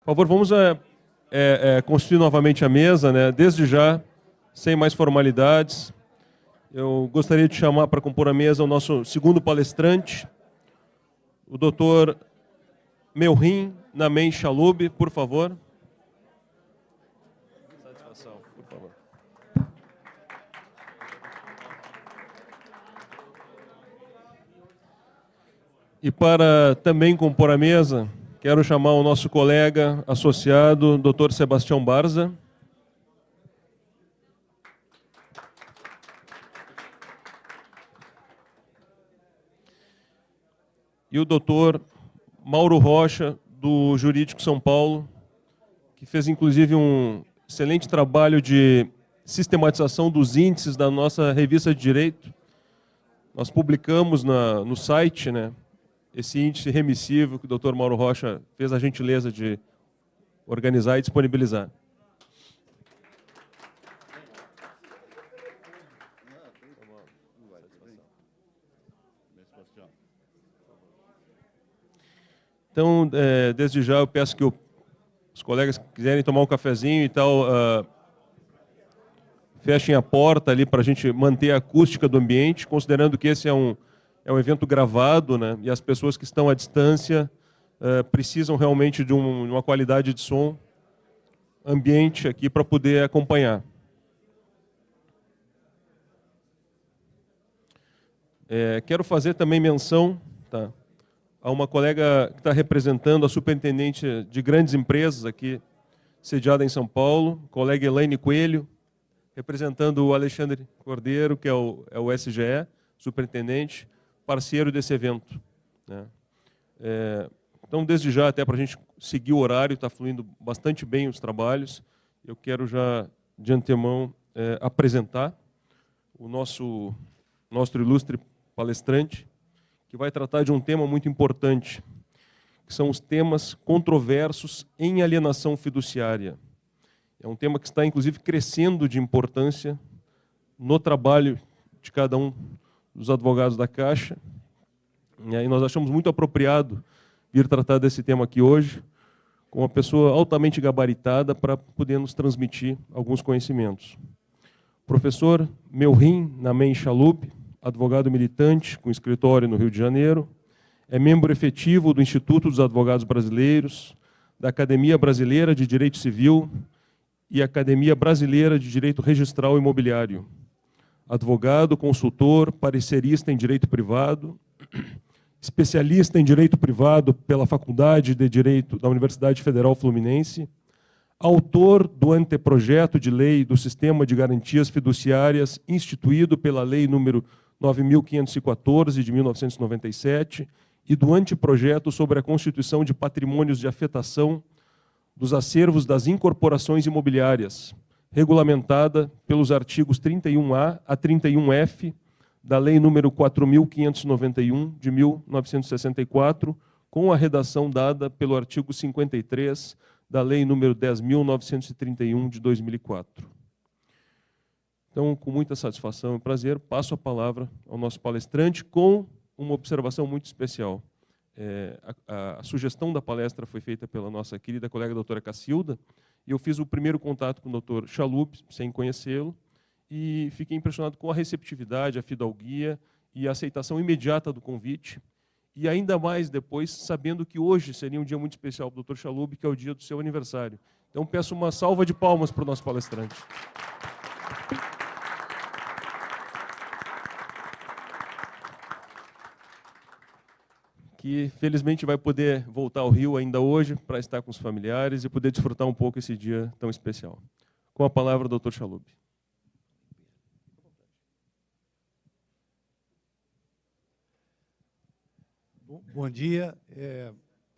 Por favor, vamos constituir novamente a mesa, né? Desde já, sem mais formalidades. Eu gostaria de chamar para compor a mesa o nosso segundo palestrante, o Dr. Melhin Namen Chalub, por favor. Satisfação, por favor. E para também compor a mesa, quero chamar o nosso colega associado, Dr. Sebastião Barza. E o Dr. Mauro Rocha, do Jurídico São Paulo, que fez inclusive um excelente trabalho de sistematização dos índices da nossa revista de direito. Nós publicamos no site, né, esse índice remissivo que o Dr. Mauro Rocha fez a gentileza de organizar e disponibilizar. Então, desde já, eu peço que os colegas que quiserem tomar um cafezinho e tal, fechem a porta ali para a gente manter a acústica do ambiente, considerando que esse é um evento gravado, né, e as pessoas que estão à distância precisam realmente de uma qualidade de som ambiente aqui para poder acompanhar. Quero fazer também menção, tá, a uma colega que está representando a superintendente de grandes empresas aqui, sediada em São Paulo, colega Elaine Coelho, representando o Alexandre Cordeiro, que é o SGE, superintendente, parceiro desse evento, né? Então, desde já, até para a gente seguir o horário, está fluindo bastante bem os trabalhos, eu quero já, de antemão, apresentar o nosso ilustre palestrante, que vai tratar de um tema muito importante, que são os temas controversos em alienação fiduciária. É um tema que está, inclusive, crescendo de importância no trabalho de cada um dos advogados da Caixa. E aí nós achamos muito apropriado vir tratar desse tema aqui hoje, com uma pessoa altamente gabaritada para poder nos transmitir alguns conhecimentos. Professor Melhin Namen Chalub, advogado militante com escritório no Rio de Janeiro, é membro efetivo do Instituto dos Advogados Brasileiros, da Academia Brasileira de Direito Civil e Academia Brasileira de Direito Registral Imobiliário. Advogado, consultor, parecerista em direito privado, especialista em direito privado pela Faculdade de Direito da Universidade Federal Fluminense, autor do anteprojeto de lei do Sistema de Garantias Fiduciárias instituído pela Lei nº 9.514, de 1997, e do anteprojeto sobre a constituição de patrimônios de afetação dos acervos das incorporações imobiliárias, regulamentada pelos artigos 31A a 31F da Lei nº 4.591, de 1964, com a redação dada pelo artigo 53 da Lei nº 10.931, de 2004. Então, com muita satisfação e prazer, passo a palavra ao nosso palestrante com uma observação muito especial. A sugestão da palestra foi feita pela nossa querida colega doutora Cacilda, e eu fiz o primeiro contato com o doutor Chalub, sem conhecê-lo, e fiquei impressionado com a receptividade, a fidalguia e a aceitação imediata do convite, e ainda mais depois, sabendo que hoje seria um dia muito especial para o doutor Chalub, que é o dia do seu aniversário. Então, peço uma salva de palmas para o nosso palestrante. Que felizmente vai poder voltar ao Rio ainda hoje para estar com os familiares e poder desfrutar um pouco esse dia tão especial. Com a palavra, doutor Chalub. Bom dia.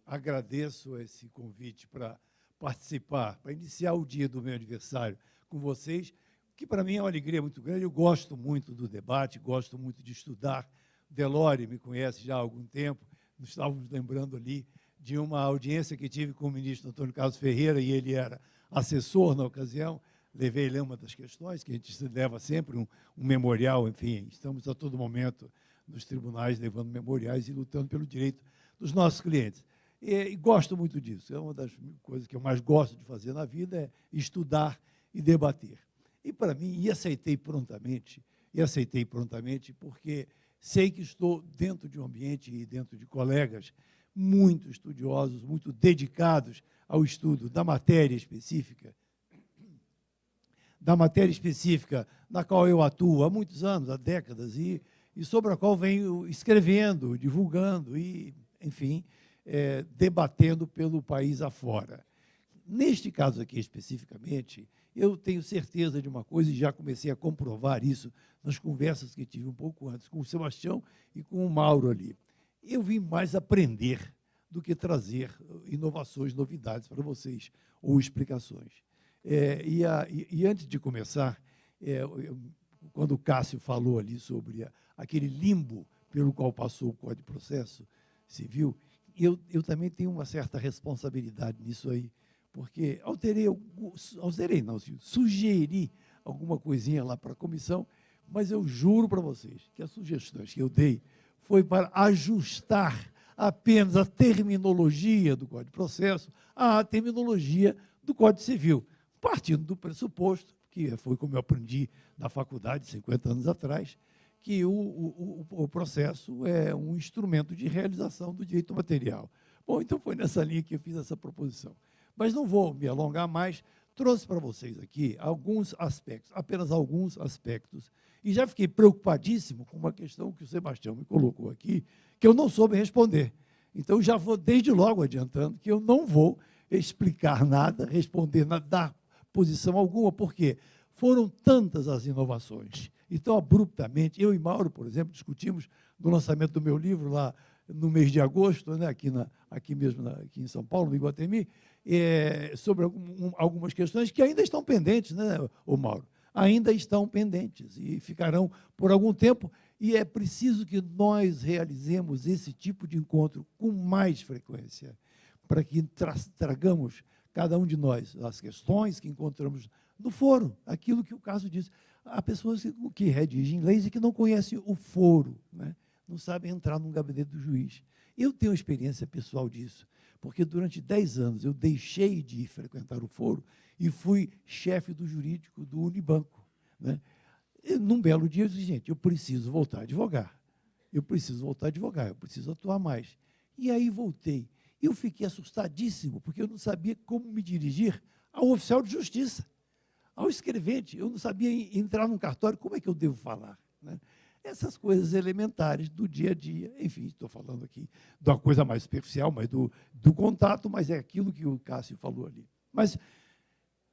Agradeço esse convite para participar, para iniciar o dia do meu aniversário com vocês, que para mim é uma alegria muito grande. Eu gosto muito do debate, gosto muito de estudar. Delore me conhece já há algum tempo. Nós estávamos lembrando ali de uma audiência que tive com o ministro Antônio Carlos Ferreira, e ele era assessor na ocasião. Levei-lhe uma das questões, que a gente leva sempre um memorial, enfim, estamos a todo momento nos tribunais levando memoriais e lutando pelo direito dos nossos clientes. E gosto muito disso. É uma das coisas que eu mais gosto de fazer na vida, é estudar e debater. E, para mim, aceitei prontamente, porque sei que estou dentro de um ambiente e dentro de colegas muito estudiosos, muito dedicados ao estudo da matéria específica, na qual eu atuo há muitos anos, há décadas, e sobre a qual venho escrevendo, divulgando e, enfim, debatendo pelo país afora. Neste caso aqui, especificamente, eu tenho certeza de uma coisa, e já comecei a comprovar isso nas conversas que tive um pouco antes com o Sebastião e com o Mauro ali. Eu vim mais aprender do que trazer inovações, novidades para vocês, ou explicações. E antes de começar, quando o Cássio falou ali sobre aquele limbo pelo qual passou o Código de Processo Civil, eu também tenho uma certa responsabilidade nisso aí, porque sugeri alguma coisinha lá para a comissão, mas eu juro para vocês que as sugestões que eu dei foi para ajustar apenas a terminologia do Código de Processo à terminologia do Código Civil, partindo do pressuposto, que foi como eu aprendi na faculdade 50 anos atrás, que o processo é um instrumento de realização do direito material. Bom, então foi nessa linha que eu fiz essa proposição. Mas não vou me alongar mais, trouxe para vocês aqui alguns aspectos, apenas alguns aspectos, e já fiquei preocupadíssimo com uma questão que o Sebastião me colocou aqui, que eu não soube responder. Então, já vou desde logo adiantando que eu não vou explicar nada, responder nada, dar posição alguma, porque foram tantas as inovações. Então, abruptamente, eu e Mauro, por exemplo, discutimos no lançamento do meu livro, lá no mês de agosto, né, aqui mesmo aqui em São Paulo, no Iguatemi, sobre algumas questões que ainda estão pendentes, né, Mauro? Ainda estão pendentes e ficarão por algum tempo, e é preciso que nós realizemos esse tipo de encontro com mais frequência, para que tragamos, cada um de nós, as questões que encontramos no foro, aquilo que o caso diz. Há pessoas que redigem leis e que não conhecem o foro, né? Não sabem entrar num gabinete do juiz. Eu tenho experiência pessoal disso, porque durante 10 anos eu deixei de frequentar o foro e fui chefe do jurídico do Unibanco, né? E, num belo dia, eu disse, gente, eu preciso voltar a advogar, eu preciso atuar mais. E aí voltei. Eu fiquei assustadíssimo, porque eu não sabia como me dirigir ao oficial de justiça, ao escrevente. Eu não sabia entrar num cartório, como é que eu devo falar, né? Essas coisas elementares do dia a dia. Enfim, estou falando aqui de uma coisa mais superficial, mas do contato, mas é aquilo que o Cássio falou ali. Mas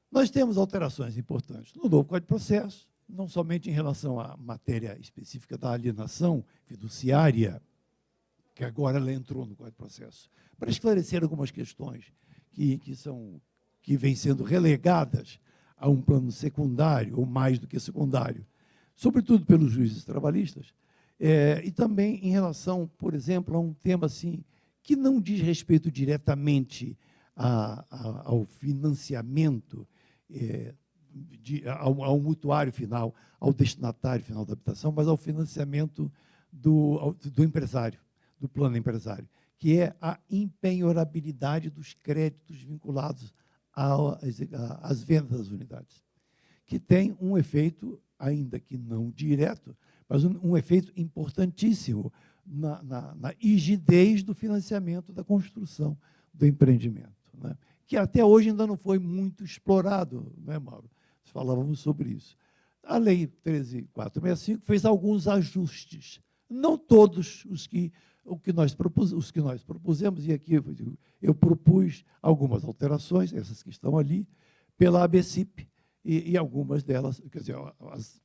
nós temos alterações importantes no novo Código de Processo, não somente em relação à matéria específica da alienação fiduciária, que agora ela entrou no Código de Processo, para esclarecer algumas questões que vêm sendo relegadas a um plano secundário, ou mais do que secundário, sobretudo pelos juízes trabalhistas, e também em relação, por exemplo, a um tema assim, que não diz respeito diretamente ao financiamento, ao mutuário final, ao destinatário final da habitação, mas ao financiamento do empresário, do plano empresário, que é a impenhorabilidade dos créditos vinculados às vendas das unidades, que tem um efeito, ainda que não direto, mas um efeito importantíssimo na rigidez do financiamento da construção do empreendimento, né? Que até hoje ainda não foi muito explorado, né, Mauro? Falávamos sobre isso. A Lei 13.465 fez alguns ajustes, não todos os que nós propusemos, e aqui eu propus algumas alterações, essas que estão ali, pela ABCIP, e algumas delas, quer dizer,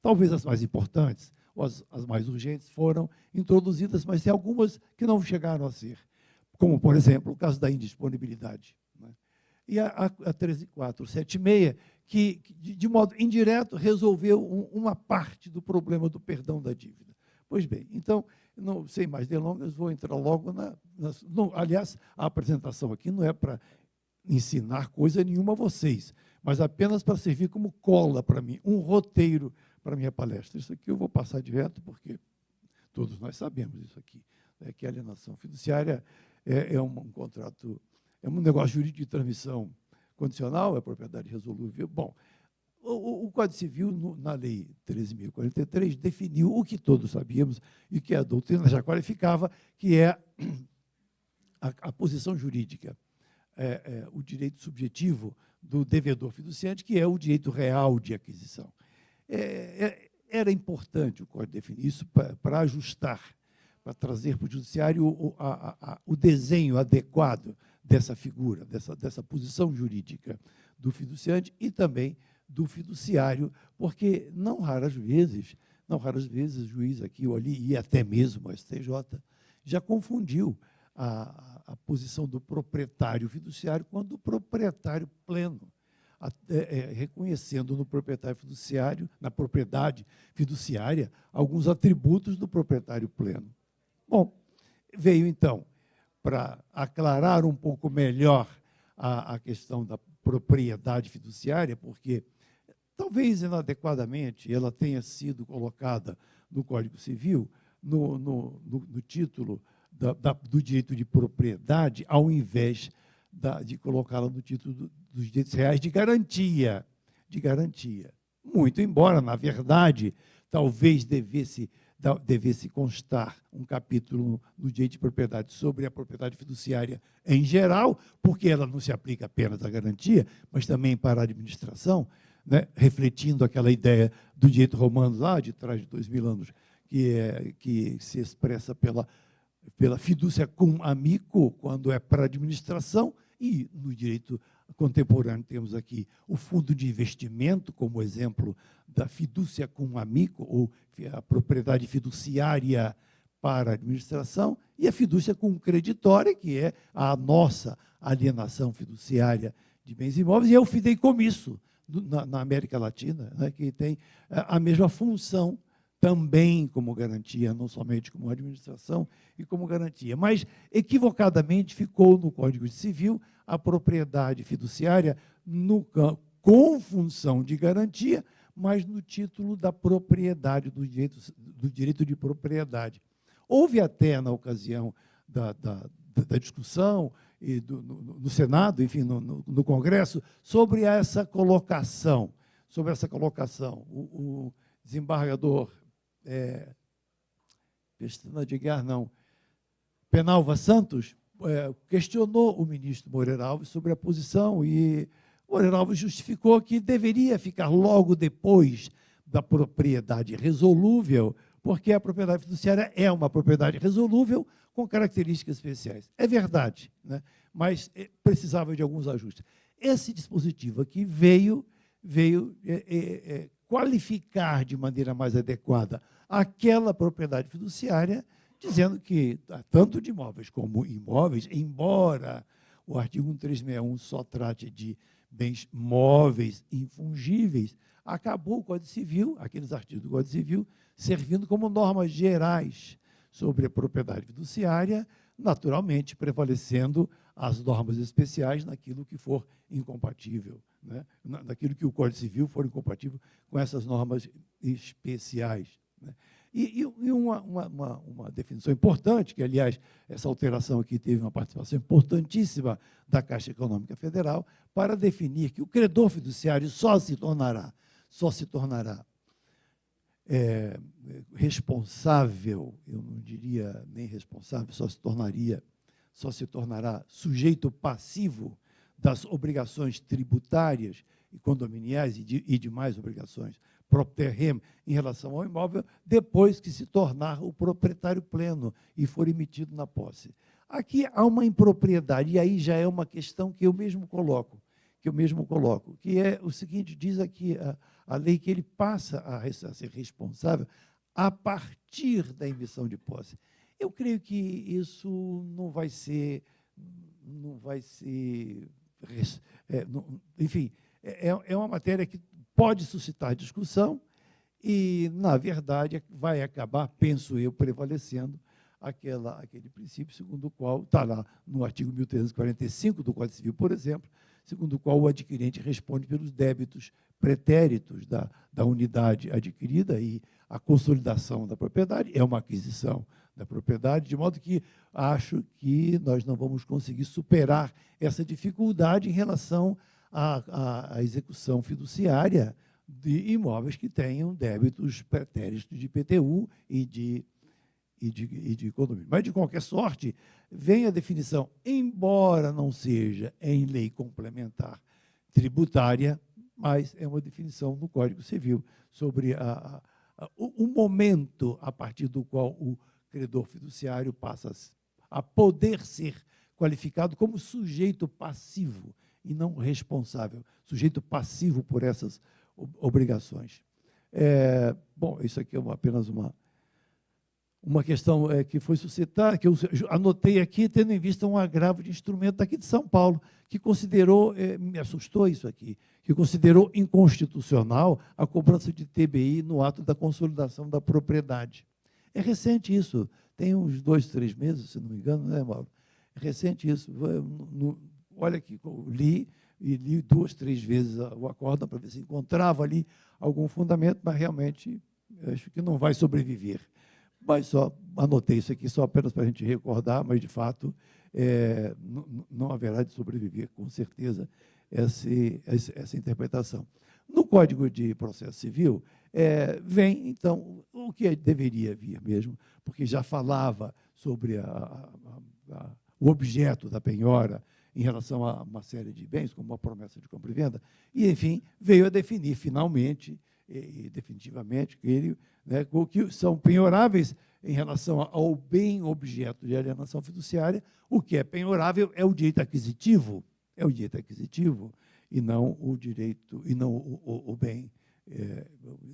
talvez as mais importantes, ou as mais urgentes, foram introduzidas, mas tem algumas que não chegaram a ser, como, por exemplo, o caso da indisponibilidade, né? E a 13.476, que, de modo indireto, resolveu uma parte do problema do perdão da dívida. Pois bem, então, não, sem mais delongas, vou entrar logo aliás, a apresentação aqui não é para ensinar coisa nenhuma a vocês, mas apenas para servir como cola para mim, um roteiro para a minha palestra. Isso aqui eu vou passar direto, porque todos nós sabemos isso aqui, né, que a alienação fiduciária é um contrato, é um negócio jurídico de transmissão condicional, é propriedade resolúvel. Bom, o Código Civil, na Lei 13.043, definiu o que todos sabíamos e que a doutrina já qualificava, que é a posição jurídica, o direito subjetivo do devedor fiduciante, que é o direito real de aquisição. Era importante o Código definir isso para ajustar, para trazer para o judiciário o desenho adequado dessa figura, dessa posição jurídica do fiduciante e também do fiduciário, porque não raras vezes o juiz aqui ou ali, e até mesmo o STJ, já confundiu a posição do proprietário fiduciário com a do proprietário pleno, reconhecendo no proprietário fiduciário, na propriedade fiduciária, alguns atributos do proprietário pleno. Bom, veio então, para aclarar um pouco melhor a questão da propriedade fiduciária, porque talvez inadequadamente ela tenha sido colocada no Código Civil, no título do direito de propriedade, ao invés de colocá-la no título dos direitos reais de garantia. Muito embora, na verdade, talvez devesse constar um capítulo no direito de propriedade sobre a propriedade fiduciária em geral, porque ela não se aplica apenas à garantia, mas também para a administração, né, refletindo aquela ideia do direito romano lá de trás de 2000 anos, que se expressa pela fidúcia cum amico, quando é para a administração, e no direito contemporâneo temos aqui o fundo de investimento como exemplo da fidúcia cum amico, ou a propriedade fiduciária para a administração, e a fidúcia cum creditória, que é a nossa alienação fiduciária de bens imóveis, e é o fideicomisso na América Latina, né, que tem a mesma função também como garantia, não somente como administração e como garantia. Mas, equivocadamente, ficou no Código Civil a propriedade fiduciária com função de garantia, mas no título da propriedade, do direito de propriedade. Houve até, na ocasião da discussão e no Senado, enfim, no Congresso, sobre essa colocação. O desembargador Penalva Santos questionou o ministro Moreira Alves sobre a posição, e Moreira Alves justificou que deveria ficar logo depois da propriedade resolúvel, porque a propriedade fiduciária é uma propriedade resolúvel com características especiais. É verdade, né? Mas precisava de alguns ajustes. Esse dispositivo aqui veio qualificar de maneira mais adequada aquela propriedade fiduciária, dizendo que, tanto de imóveis como imóveis, embora o artigo 1361 só trate de bens móveis infungíveis, acabou o Código Civil, aqueles artigos do Código Civil, servindo como normas gerais sobre a propriedade fiduciária, naturalmente prevalecendo as normas especiais naquilo que for incompatível, né? Naquilo que o Código Civil for incompatível com essas normas especiais, né? E uma definição importante, que, aliás, essa alteração aqui teve uma participação importantíssima da Caixa Econômica Federal, para definir que o credor fiduciário só se tornará responsável, eu não diria nem responsável, só se tornará sujeito passivo das obrigações tributárias e condominiais e demais obrigações propter rem em relação ao imóvel, depois que se tornar o proprietário pleno e for emitido na posse. Aqui há uma impropriedade, e aí já é uma questão que eu mesmo coloco, que é o seguinte: diz aqui a lei que ele passa a ser responsável a partir da emissão de posse. Eu creio que isso não vai ser, enfim, é uma matéria que pode suscitar discussão e, na verdade, vai acabar, penso eu, prevalecendo aquele princípio segundo o qual está lá no artigo 1345 do Código Civil, por exemplo, segundo o qual o adquirente responde pelos débitos pretéritos da unidade adquirida, e a consolidação da propriedade é uma aquisição da propriedade, de modo que acho que nós não vamos conseguir superar essa dificuldade em relação à execução fiduciária de imóveis que tenham débitos pretéritos de IPTU e de condomínio. Mas, de qualquer sorte, vem a definição, embora não seja em lei complementar tributária, mas é uma definição no Código Civil sobre o momento a partir do qual o credor fiduciário passa a poder ser qualificado como sujeito passivo e não responsável, sujeito passivo por essas obrigações. Bom, isso aqui é apenas uma questão que foi suscitada, que eu anotei aqui, tendo em vista um agravo de instrumento daqui de São Paulo, que considerou, me assustou isso aqui, que considerou inconstitucional a cobrança de TBI no ato da consolidação da propriedade. É recente isso, tem uns 2, 3 meses, se não me engano, né, Mauro? É recente isso. Olha aqui, li 2, 3 vezes o acórdão para ver se encontrava ali algum fundamento, mas realmente acho que não vai sobreviver. Mas só anotei isso aqui, só apenas para a gente recordar, mas, de fato, não haverá de sobreviver, com certeza, essa interpretação. No Código de Processo Civil, vem, então, o que deveria vir mesmo, porque já falava sobre o objeto da penhora em relação a uma série de bens, como a promessa de compra e venda, e, enfim, veio a definir, finalmente, e definitivamente, que são penhoráveis em relação ao bem objeto de alienação fiduciária. O que é penhorável é o direito aquisitivo, e não o direito, e não o bem,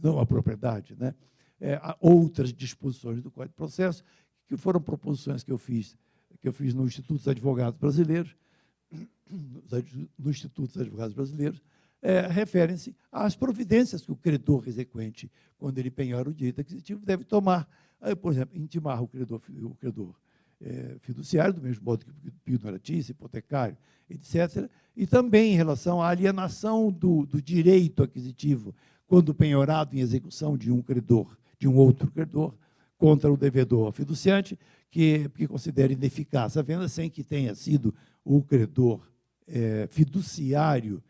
não a propriedade. Né? Há outras disposições do Código de Processo, que foram proposições que eu fiz no Instituto dos Advogados Brasileiros, referem-se às providências que o credor exequente, quando ele penhora o direito aquisitivo, deve tomar. Por exemplo, intimar o credor fiduciário, do mesmo modo que o pignoratício, hipotecário, etc. E também em relação à alienação do direito aquisitivo, quando penhorado em execução de um credor, de um outro credor, contra o devedor fiduciante, que considere ineficaz a venda sem que tenha sido o credor fiduciário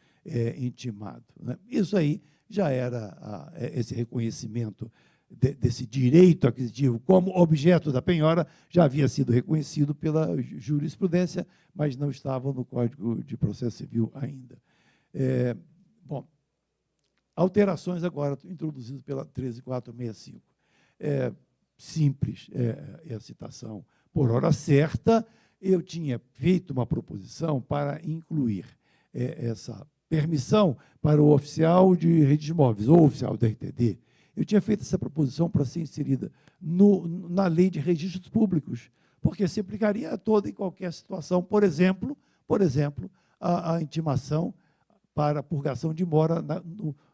intimado. Né? Isso aí já era esse reconhecimento desse direito aquisitivo como objeto da penhora, já havia sido reconhecido pela jurisprudência, mas não estava no Código de Processo Civil ainda. Bom, alterações agora introduzidas pela 13465. Simples é a citação por hora certa. Eu tinha feito uma proposição para incluir essa permissão para o oficial de redes de imóveis, ou oficial da RTD. Eu tinha feito essa proposição para ser inserida na lei de registros públicos, porque se aplicaria a toda e qualquer situação. Por exemplo, a intimação para purgação de mora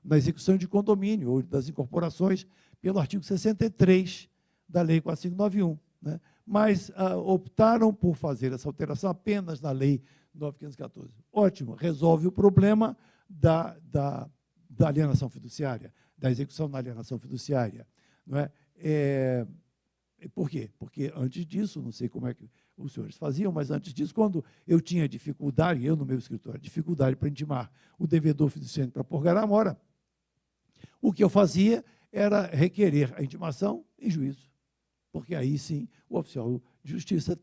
na execução de condomínio ou das incorporações pelo artigo 63 da Lei 4591. Né? Mas optaram por fazer essa alteração apenas na Lei 9514. Ótimo, resolve o problema da alienação fiduciária, da execução da alienação fiduciária. Não é? Por quê? Porque antes disso, não sei como é que os senhores faziam, mas antes disso, quando eu tinha dificuldade, eu no meu escritório, dificuldade para intimar o devedor fiduciário para purgar a mora, o que eu fazia era requerer a intimação em juízo, porque aí sim o oficial de justiça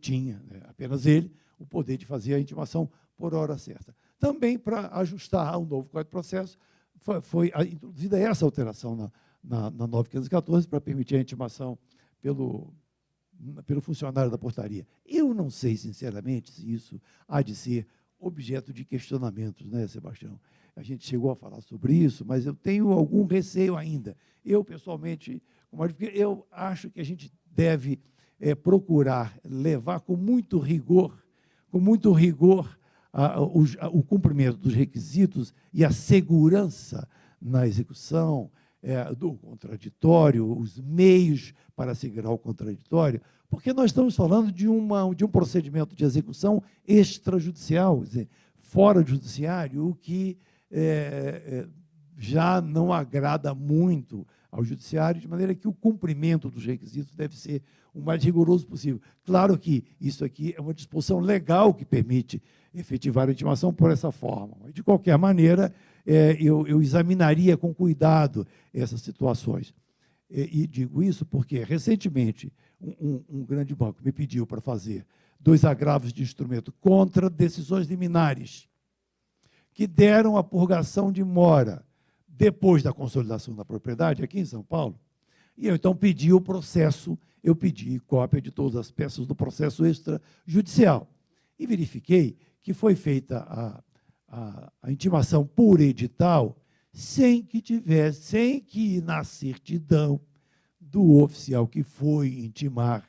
tinha, né, apenas ele, o poder de fazer a intimação por hora certa. Também para ajustar ao novo Código de Processo, foi introduzida essa alteração na 9514 para permitir a intimação pelo funcionário da portaria. Eu não sei, sinceramente, se isso há de ser objeto de questionamentos, né, Sebastião? A gente chegou a falar sobre isso, mas eu tenho algum receio ainda. Eu, pessoalmente, eu acho que a gente deve procurar levar com muito rigor o cumprimento dos requisitos e a segurança na execução do contraditório, os meios para assegurar o contraditório, porque nós estamos falando de um procedimento de execução extrajudicial, quer dizer, fora do judiciário, o que já não agrada muito ao judiciário, de maneira que o cumprimento dos requisitos deve ser o mais rigoroso possível. Claro que isso aqui é uma disposição legal que permite efetivar a intimação por essa forma. Mas, de qualquer maneira, eu examinaria com cuidado essas situações. E digo isso porque, recentemente, um grande banco me pediu para fazer 2 agravos de instrumento contra decisões liminares que deram a purgação de mora depois da consolidação da propriedade, aqui em São Paulo. E eu, então, pedi o processo, eu pedi cópia de todas as peças do processo extrajudicial. E verifiquei que foi feita a intimação por edital sem que na certidão do oficial que foi intimar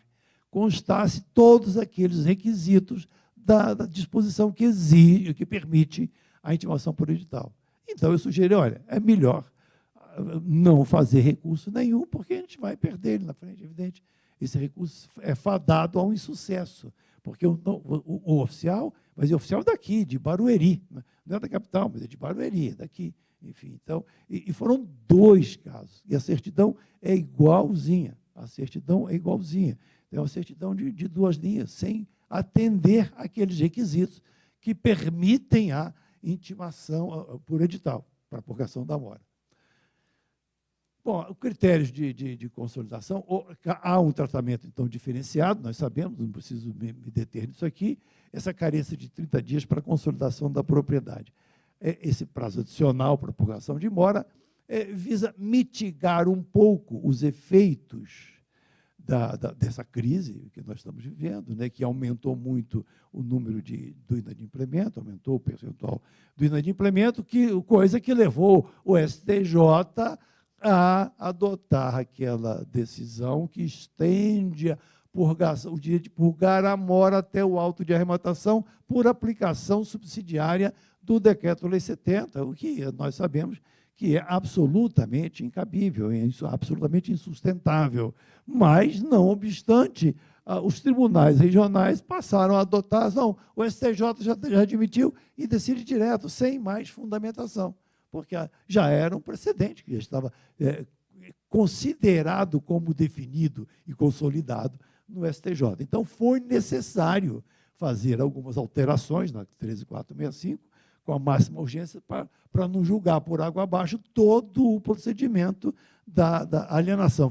constasse todos aqueles requisitos da disposição que permite a intimação por edital. Então, eu sugeri, olha, é melhor não fazer recurso nenhum, porque a gente vai perder ele na frente, é evidente. Esse recurso é fadado a um insucesso, porque o oficial, mas é oficial daqui, de Barueri, não é da capital, mas é de Barueri, é daqui. Enfim, então, e foram 2 casos, e a certidão é igualzinha, é uma certidão de 2 linhas, sem atender aqueles requisitos que permitem a intimação por edital, para a purgação da mora. Bom, critérios de consolidação, há um tratamento, então, diferenciado, nós sabemos, não preciso me deter nisso aqui, essa carência de 30 dias para a consolidação da propriedade. Esse prazo adicional para a purgação de mora visa mitigar um pouco os efeitos dessa crise que nós estamos vivendo, né, que aumentou muito o número do inadimplemento, aumentou o percentual do inadimplemento, coisa que levou o STJ a adotar aquela decisão que estende o direito de purgar a mora até o auto de arrematação por aplicação subsidiária do Decreto-Lei 70, o que nós sabemos que é absolutamente incabível, absolutamente insustentável. Mas, não obstante, os tribunais regionais passaram a adotar, não, o STJ já admitiu e decide direto, sem mais fundamentação, porque já era um precedente, que já estava considerado como definido e consolidado no STJ. Então, foi necessário fazer algumas alterações na 13465, com a máxima urgência, para não julgar por água abaixo todo o procedimento da alienação,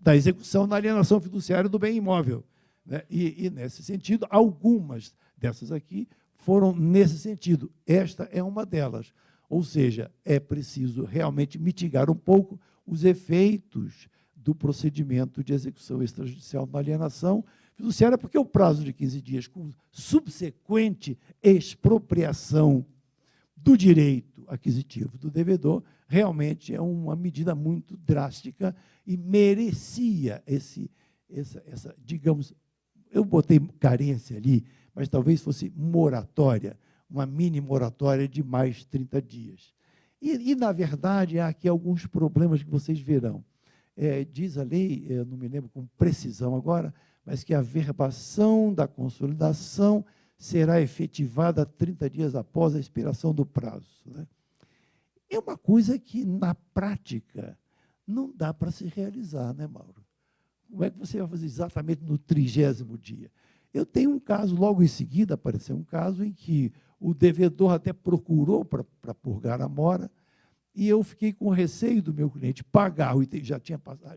da execução na alienação fiduciária do bem imóvel. Né? E, nesse sentido, algumas dessas aqui foram nesse sentido. Esta é uma delas. Ou seja, é preciso realmente mitigar um pouco os efeitos do procedimento de execução extrajudicial na alienação fiduciária, porque o prazo de 15 dias, com subsequente expropriação do direito aquisitivo do devedor, realmente é uma medida muito drástica e merecia essa, digamos, eu botei carência ali, mas talvez fosse moratória, uma mini moratória de mais 30 dias. E na verdade, há aqui alguns problemas que vocês verão. Diz a lei, eu não me lembro com precisão agora, mas que a verbação da consolidação será efetivada 30 dias após a expiração do prazo. Né? É uma coisa que, na prática, não dá para se realizar, né, Mauro? Como é que você vai fazer exatamente no 30º dia? Eu tenho um caso, logo em seguida apareceu um caso em que o devedor até procurou para purgar a mora, e eu fiquei com receio do meu cliente pagar,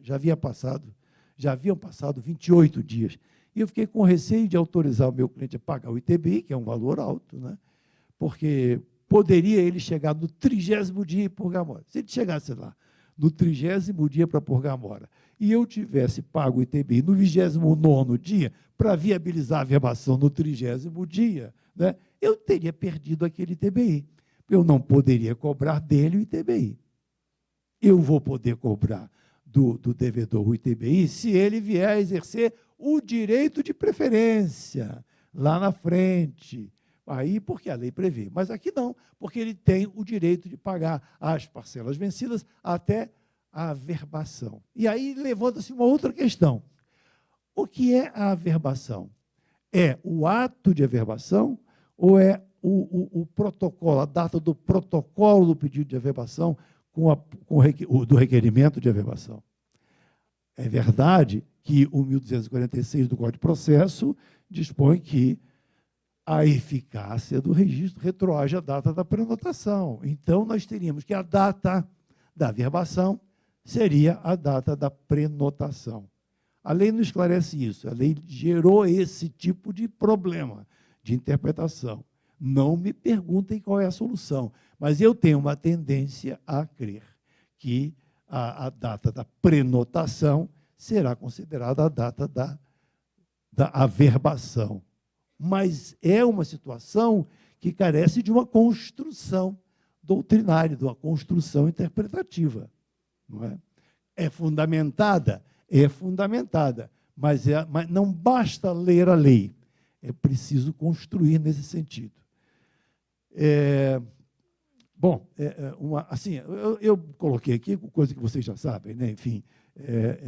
já haviam passado 28 dias, e eu fiquei com receio de autorizar o meu cliente a pagar o ITBI, que é um valor alto, né? Porque poderia ele chegar no 30º dia e purgar a mora. Se ele chegasse lá no 30º dia para purgar a mora, e eu tivesse pago o ITBI no 29º dia, para viabilizar a verbação no 30º dia, né, eu teria perdido aquele ITBI. Eu não poderia cobrar dele o ITBI. Eu vou poder cobrar do devedor o ITBI se ele vier a exercer o direito de preferência lá na frente. Aí, porque a lei prevê. Mas aqui não, porque ele tem o direito de pagar as parcelas vencidas até a averbação. E aí levanta-se uma outra questão. O que é a averbação? É o ato de averbação ou é o protocolo, a data do protocolo do pedido de averbação do requerimento de averbação. É verdade que o 1246 do Código de Processo dispõe que a eficácia do registro retroage à data da prenotação. Então, nós teríamos que a data da averbação seria a data da prenotação. A lei não esclarece isso, a lei gerou esse tipo de problema de interpretação. Não me perguntem qual é a solução, mas eu tenho uma tendência a crer que a data da prenotação será considerada a data da averbação. Mas é uma situação que carece de uma construção doutrinária, de uma construção interpretativa. Não é? É fundamentada, mas não basta ler a lei, é preciso construir nesse sentido. Assim, eu coloquei aqui coisa que vocês já sabem, né? Enfim,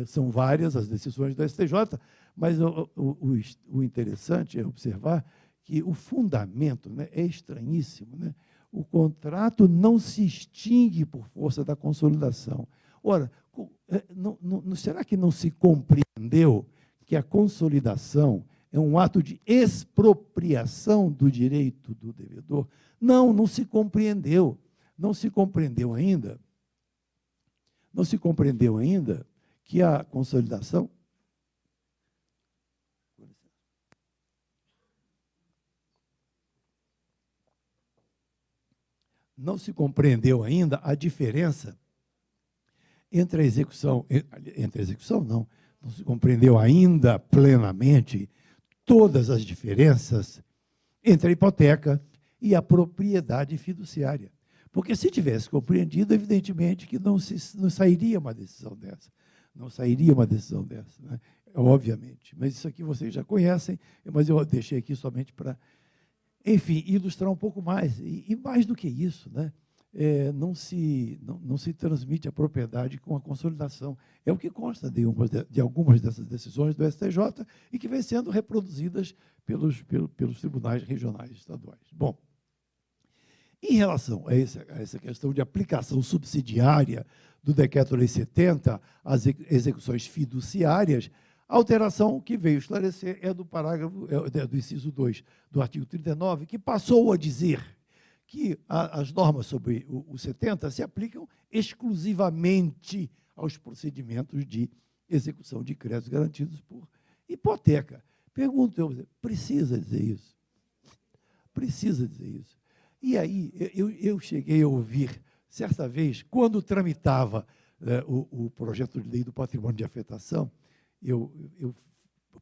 são várias as decisões do STJ, mas o interessante é observar que o fundamento, né, é estranhíssimo, né? O contrato não se extingue por força da consolidação. Ora, será que não se compreendeu que a consolidação é um ato de expropriação do direito do devedor? Não se compreendeu. Não se compreendeu ainda que a consolidação não se compreendeu ainda a diferença entre a execução, não se compreendeu ainda plenamente todas as diferenças entre a hipoteca e a propriedade fiduciária. Porque se tivesse compreendido, evidentemente que não sairia uma decisão dessa. Não sairia uma decisão dessa, né? Obviamente. Mas isso aqui vocês já conhecem, mas eu deixei aqui somente para, enfim, ilustrar um pouco mais. E mais do que isso, né? Não se transmite a propriedade com a consolidação. É o que consta de algumas dessas decisões do STJ e que vem sendo reproduzidas pelos tribunais regionais e estaduais. Bom, em relação a essa questão de aplicação subsidiária do Decreto-Lei 70 às execuções fiduciárias, a alteração que veio esclarecer é do parágrafo, do inciso 2 do artigo 39, que passou a dizer que as normas sobre o 70 se aplicam exclusivamente aos procedimentos de execução de créditos garantidos por hipoteca. Pergunto eu, precisa dizer isso? Precisa dizer isso? E aí, eu cheguei a ouvir, certa vez, quando tramitava o projeto de lei do patrimônio de afetação, eu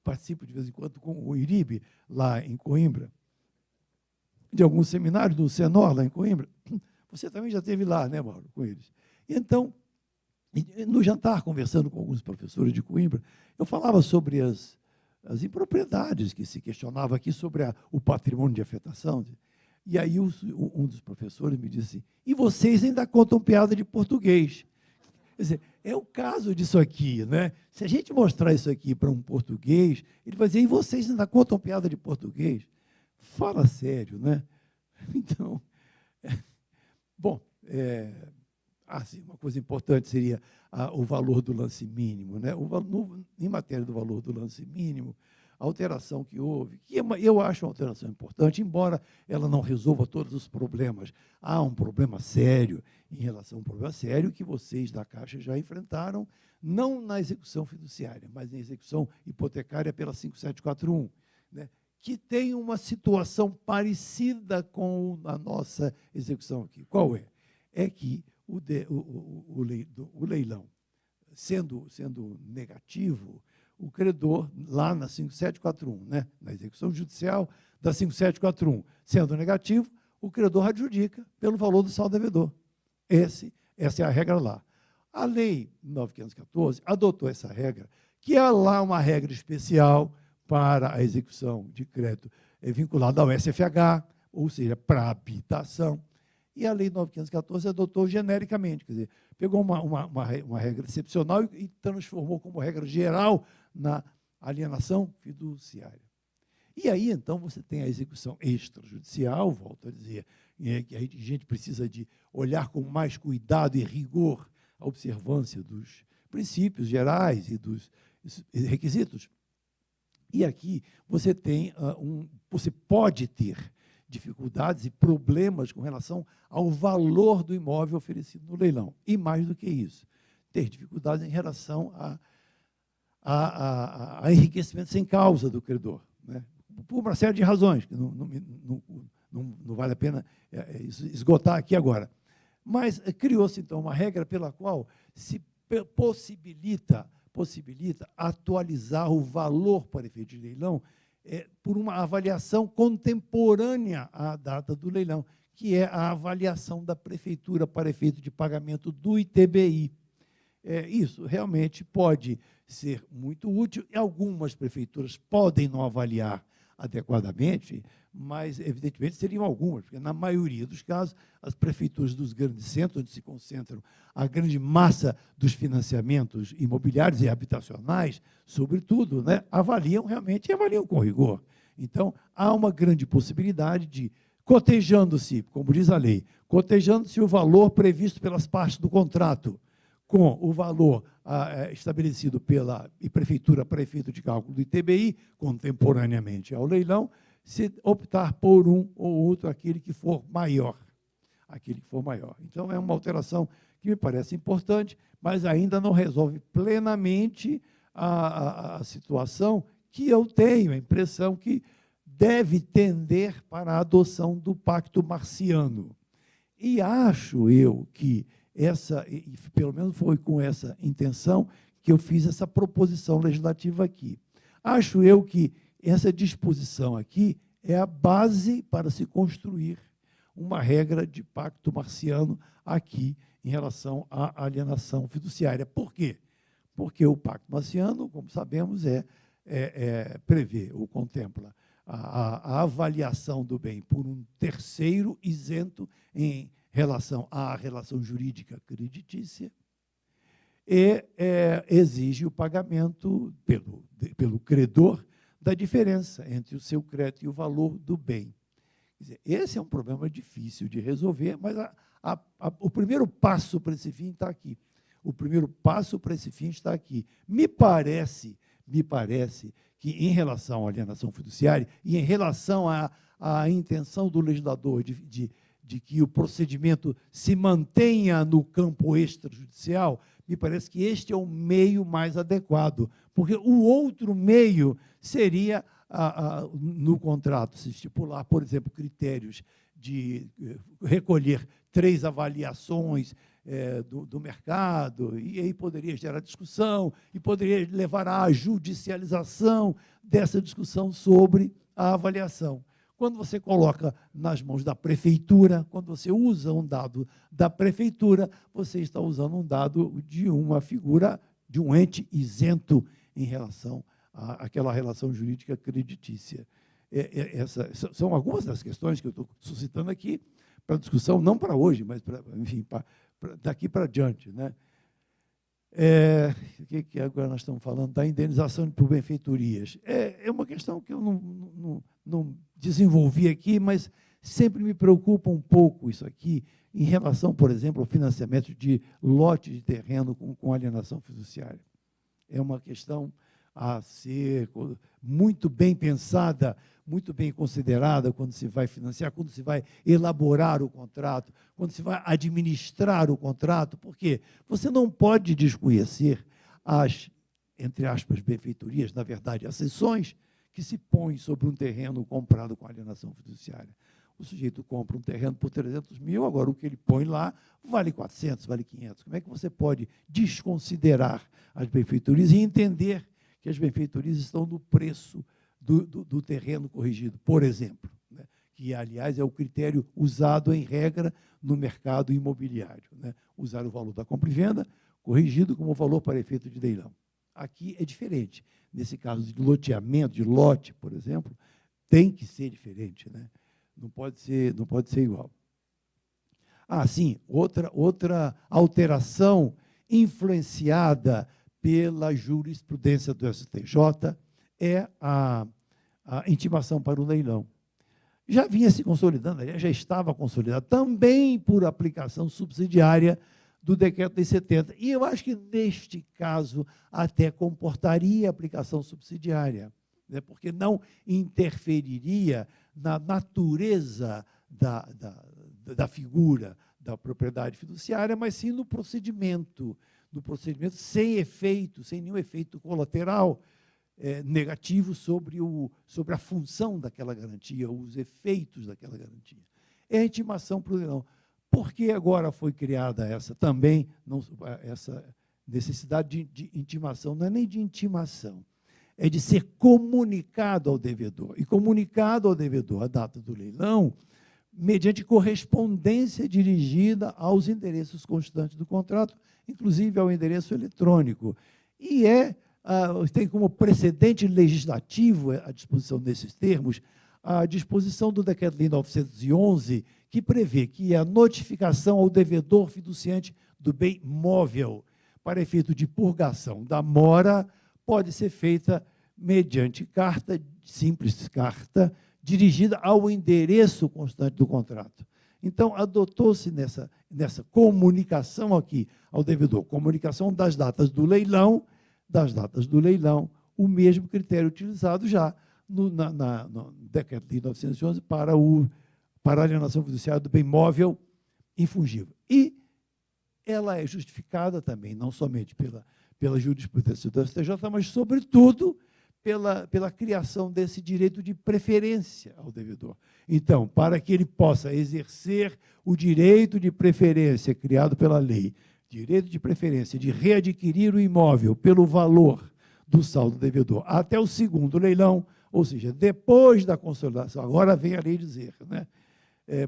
participo de vez em quando com o IRIB, lá em Coimbra, de alguns seminários do Senor, lá em Coimbra. Você também já esteve lá, né, Mauro, com eles. E então, no jantar, conversando com alguns professores de Coimbra, eu falava sobre as impropriedades que se questionava aqui sobre o patrimônio de afetação. E aí um dos professores me disse assim, e vocês ainda contam piada de português. Quer dizer, é o caso disso aqui, né? Se a gente mostrar isso aqui para um português, ele vai dizer, e vocês ainda contam piada de português? Fala sério, né? Então, bom, uma coisa importante seria o valor do lance mínimo, né? Em matéria do valor do lance mínimo, a alteração que houve, que eu acho uma alteração importante, embora ela não resolva todos os problemas. Há um problema sério em relação a um problema sério que vocês da Caixa já enfrentaram, não na execução fiduciária, mas na execução hipotecária pela 5741, né? Que tem uma situação parecida com a nossa execução aqui. Qual é? É que o leilão, sendo negativo, o credor, lá na 5741, né, na execução judicial da 5741, sendo negativo, o credor adjudica pelo valor do saldo devedor. Essa é a regra lá. A Lei 9514 adotou essa regra, que é lá uma regra especial para a execução de crédito vinculada ao SFH, ou seja, para habitação. E a Lei 9514 adotou genericamente, quer dizer, pegou uma regra excepcional e transformou como regra geral na alienação fiduciária. E aí, então, você tem a execução extrajudicial, volto a dizer, que a gente precisa de olhar com mais cuidado e rigor a observância dos princípios gerais e dos requisitos. E aqui você tem você pode ter dificuldades e problemas com relação ao valor do imóvel oferecido no leilão. E mais do que isso, ter dificuldades em relação a enriquecimento sem causa do credor, né? Por uma série de razões, que não vale a pena esgotar aqui agora. Mas criou-se, então, uma regra pela qual se possibilita atualizar o valor para efeito de leilão por uma avaliação contemporânea à data do leilão, que é a avaliação da prefeitura para efeito de pagamento do ITBI. Isso realmente pode ser muito útil, e algumas prefeituras podem não avaliar adequadamente, mas, evidentemente, seriam algumas, porque, na maioria dos casos, as prefeituras dos grandes centros, onde se concentram a grande massa dos financiamentos imobiliários e habitacionais, sobretudo, né, avaliam realmente e avaliam com rigor. Então, há uma grande possibilidade de, cotejando-se, como diz a lei, cotejando-se o valor previsto pelas partes do contrato com o valor estabelecido pela prefeitura para efeito de cálculo do ITBI, contemporaneamente ao leilão, se optar por um ou outro, aquele que for maior. Então, é uma alteração que me parece importante, mas ainda não resolve plenamente a situação que eu tenho a impressão que deve tender para a adoção do Pacto Marciano. E acho eu que pelo menos foi com essa intenção que eu fiz essa proposição legislativa aqui. Acho eu que essa disposição aqui é a base para se construir uma regra de pacto marciano aqui em relação à alienação fiduciária. Por quê? Porque o pacto marciano, como sabemos, prevê ou contempla a avaliação do bem por um terceiro isento em relação à relação jurídica creditícia e exige o pagamento pelo credor da diferença entre o seu crédito e o valor do bem. Quer dizer, esse é um problema difícil de resolver, mas o primeiro passo para esse fim está aqui. Me parece que, em relação à alienação fiduciária e em relação à intenção do legislador de que o procedimento se mantenha no campo extrajudicial, me parece que este é o meio mais adequado, porque o outro meio seria, no contrato, se estipular, por exemplo, critérios de recolher 3 avaliações do mercado, e aí poderia gerar discussão, e poderia levar à judicialização dessa discussão sobre a avaliação. Quando você coloca nas mãos da prefeitura, quando você usa um dado da prefeitura, você está usando um dado de uma figura, de um ente isento em relação àquela relação jurídica creditícia. Essas são algumas das questões que eu estou suscitando aqui para discussão, não para hoje, mas, enfim, daqui para diante, né? O que agora nós estamos falando? Da indenização por benfeitorias. É uma questão que eu não desenvolvi aqui, mas sempre me preocupa um pouco isso aqui, em relação, por exemplo, ao financiamento de lote de terreno com alienação fiduciária. É uma questão a ser muito bem pensada, muito bem considerada quando se vai financiar, quando se vai elaborar o contrato, quando se vai administrar o contrato, porque você não pode desconhecer as, entre aspas, benfeitorias, na verdade, as cessões que se põem sobre um terreno comprado com alienação fiduciária. O sujeito compra um terreno por 300 mil, agora o que ele põe lá vale 400, vale 500. Como é que você pode desconsiderar as benfeitorias e entender que as benfeitorias estão no preço do terreno corrigido, por exemplo, né? Que, aliás, é o critério usado em regra no mercado imobiliário, né? Usar o valor da compra e venda corrigido como valor para efeito de leilão. Aqui é diferente. Nesse caso de loteamento, de lote, por exemplo, tem que ser diferente, né? Não pode ser igual. Sim, outra alteração influenciada pela jurisprudência do STJ é a intimação para o leilão. Já vinha se consolidando, aliás, já estava consolidado, também por aplicação subsidiária do Decreto-Lei 70. E eu acho que, neste caso, até comportaria aplicação subsidiária, né, porque não interferiria na natureza da figura da propriedade fiduciária, mas sim no procedimento sem efeito, sem nenhum efeito colateral negativo sobre a função daquela garantia, os efeitos daquela garantia. É a intimação para o leilão. Por que agora foi criada essa necessidade de intimação? Não é nem de intimação, é de ser comunicado ao devedor. E comunicado ao devedor a data do leilão, mediante correspondência dirigida aos endereços constantes do contrato, inclusive ao endereço eletrônico. E tem como precedente legislativo, à disposição desses termos, a disposição do Decreto-Lei 911, que prevê que a notificação ao devedor fiduciante do bem móvel para efeito de purgação da mora pode ser feita mediante carta, simples carta, dirigida ao endereço constante do contrato. Então, adotou-se nessa comunicação aqui ao devedor, comunicação das datas do leilão, o mesmo critério utilizado já no Decreto de 911 para a alienação fiduciária do bem móvel infungível. E ela é justificada também, não somente pela jurisprudência do STJ, mas, sobretudo, pela criação desse direito de preferência ao devedor. Então, para que ele possa exercer o direito de preferência criado pela lei, direito de preferência de readquirir o imóvel pelo valor do saldo devedor até o segundo leilão, ou seja, depois da consolidação, agora vem a lei dizer, né,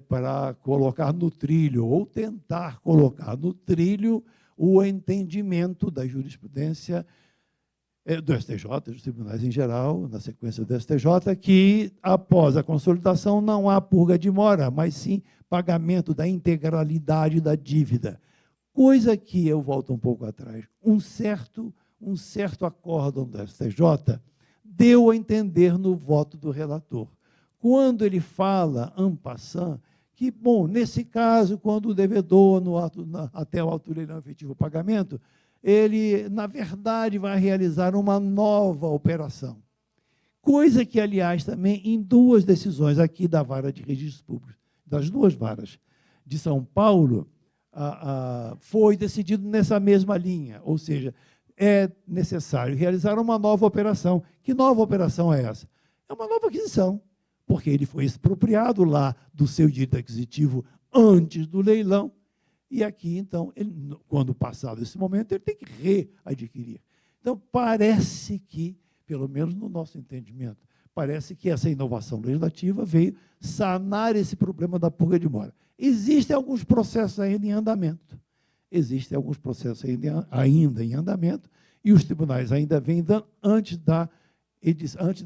para colocar no trilho, ou tentar colocar no trilho, o entendimento da jurisprudência do STJ, dos tribunais em geral, na sequência do STJ, que, após a consolidação, não há purga de mora, mas sim pagamento da integralidade da dívida. Coisa que, eu volto um pouco atrás, um certo acórdão do STJ deu a entender no voto do relator. Quando ele fala, en passant, que, bom, nesse caso, quando o devedor, até o auto leilão efetivo pagamento, ele, na verdade, vai realizar uma nova operação. Coisa que, aliás, também em duas decisões aqui da Vara de Registros Públicos, das duas varas de São Paulo, foi decidido nessa mesma linha, ou seja, é necessário realizar uma nova operação. Que nova operação é essa? É uma nova aquisição, porque ele foi expropriado lá do seu direito aquisitivo antes do leilão, e aqui, então, quando passado esse momento, ele tem que readquirir. Então, parece que, pelo menos no nosso entendimento, parece que essa inovação legislativa veio sanar esse problema da purga de mora. Existem alguns processos ainda em andamento. E os tribunais ainda vêm antes da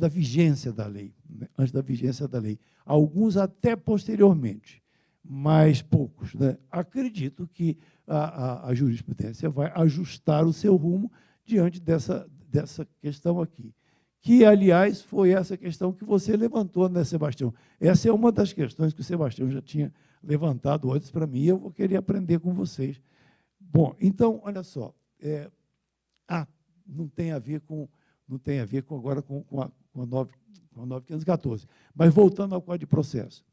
vigência da lei. Alguns até posteriormente, mas poucos. Né? Acredito que a jurisprudência vai ajustar o seu rumo diante dessa questão aqui, que, aliás, foi essa questão que você levantou, né, Sebastião? Essa é uma das questões que o Sebastião já tinha levantado antes para mim, e eu vou querer aprender com vocês. Bom, então, olha só, não tem a ver agora com a 9.514, mas voltando ao Código de Processo.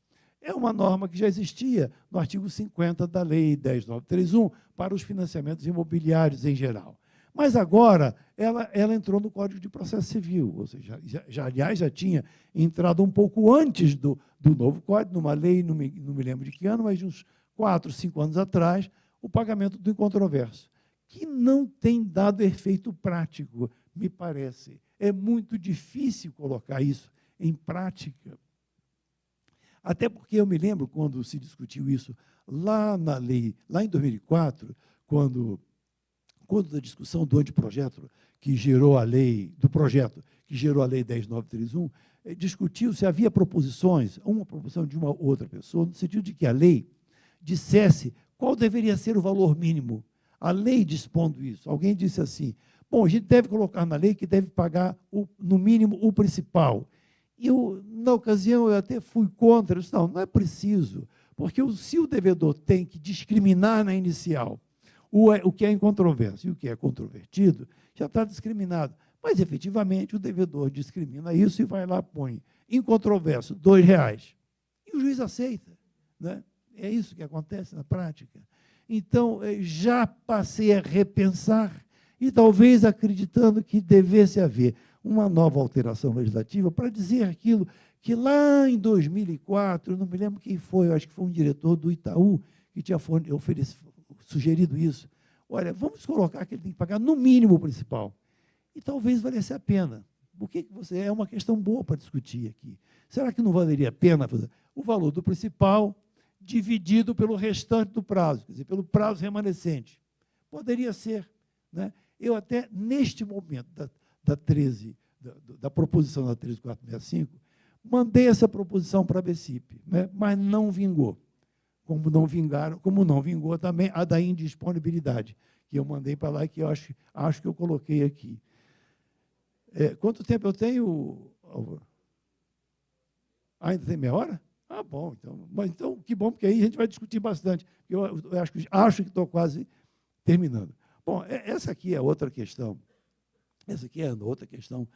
É uma norma que já existia no artigo 50 da Lei 10.931 para os financiamentos imobiliários em geral. Mas agora ela entrou no Código de Processo Civil, ou seja, aliás, já tinha entrado um pouco antes do novo Código, numa lei, não me lembro de que ano, mas de uns 4, 5 anos atrás, o pagamento do incontroverso, que não tem dado efeito prático, me parece. É muito difícil colocar isso em prática. Até porque eu me lembro, quando se discutiu isso lá na lei, lá em 2004, quando da discussão do anteprojeto que gerou a lei, do projeto que gerou a lei 10.931, discutiu se havia proposições, uma proposição de uma outra pessoa, no sentido de que a lei dissesse qual deveria ser o valor mínimo. A lei dispondo isso. Alguém disse assim, bom, a gente deve colocar na lei que deve pagar, no mínimo, o principal. Na ocasião, eu até fui contra. Eu disse, não é preciso, porque se o devedor tem que discriminar na inicial o que é incontrovérsia e o que é controvertido, já está discriminado. Mas, efetivamente, o devedor discrimina isso e vai lá, põe incontroverso, R$2. E o juiz aceita. Né? É isso que acontece na prática. Então, já passei a repensar e talvez acreditando que devesse haver uma nova alteração legislativa para dizer aquilo que lá em 2004, eu não me lembro quem foi, eu acho que foi um diretor do Itaú que tinha sugerido isso. Olha, vamos colocar que ele tem que pagar no mínimo o principal. E talvez valesse a pena. Por que você é uma questão boa para discutir aqui? Será que não valeria a pena fazer o valor do principal dividido pelo restante do prazo, quer dizer, pelo prazo remanescente? Poderia ser. Né? Eu até, neste momento da proposição da 13465, mandei essa proposição para a BCIP, né? Mas não vingou. Como não vingou também a da indisponibilidade, que eu mandei para lá e que eu acho que eu coloquei aqui. Quanto tempo eu tenho, Álvaro? Ainda tem meia hora? Ah, bom, então que bom, porque aí a gente vai discutir bastante. Eu acho que estou quase terminando. Bom, essa aqui é outra questão. Essa aqui é outra questão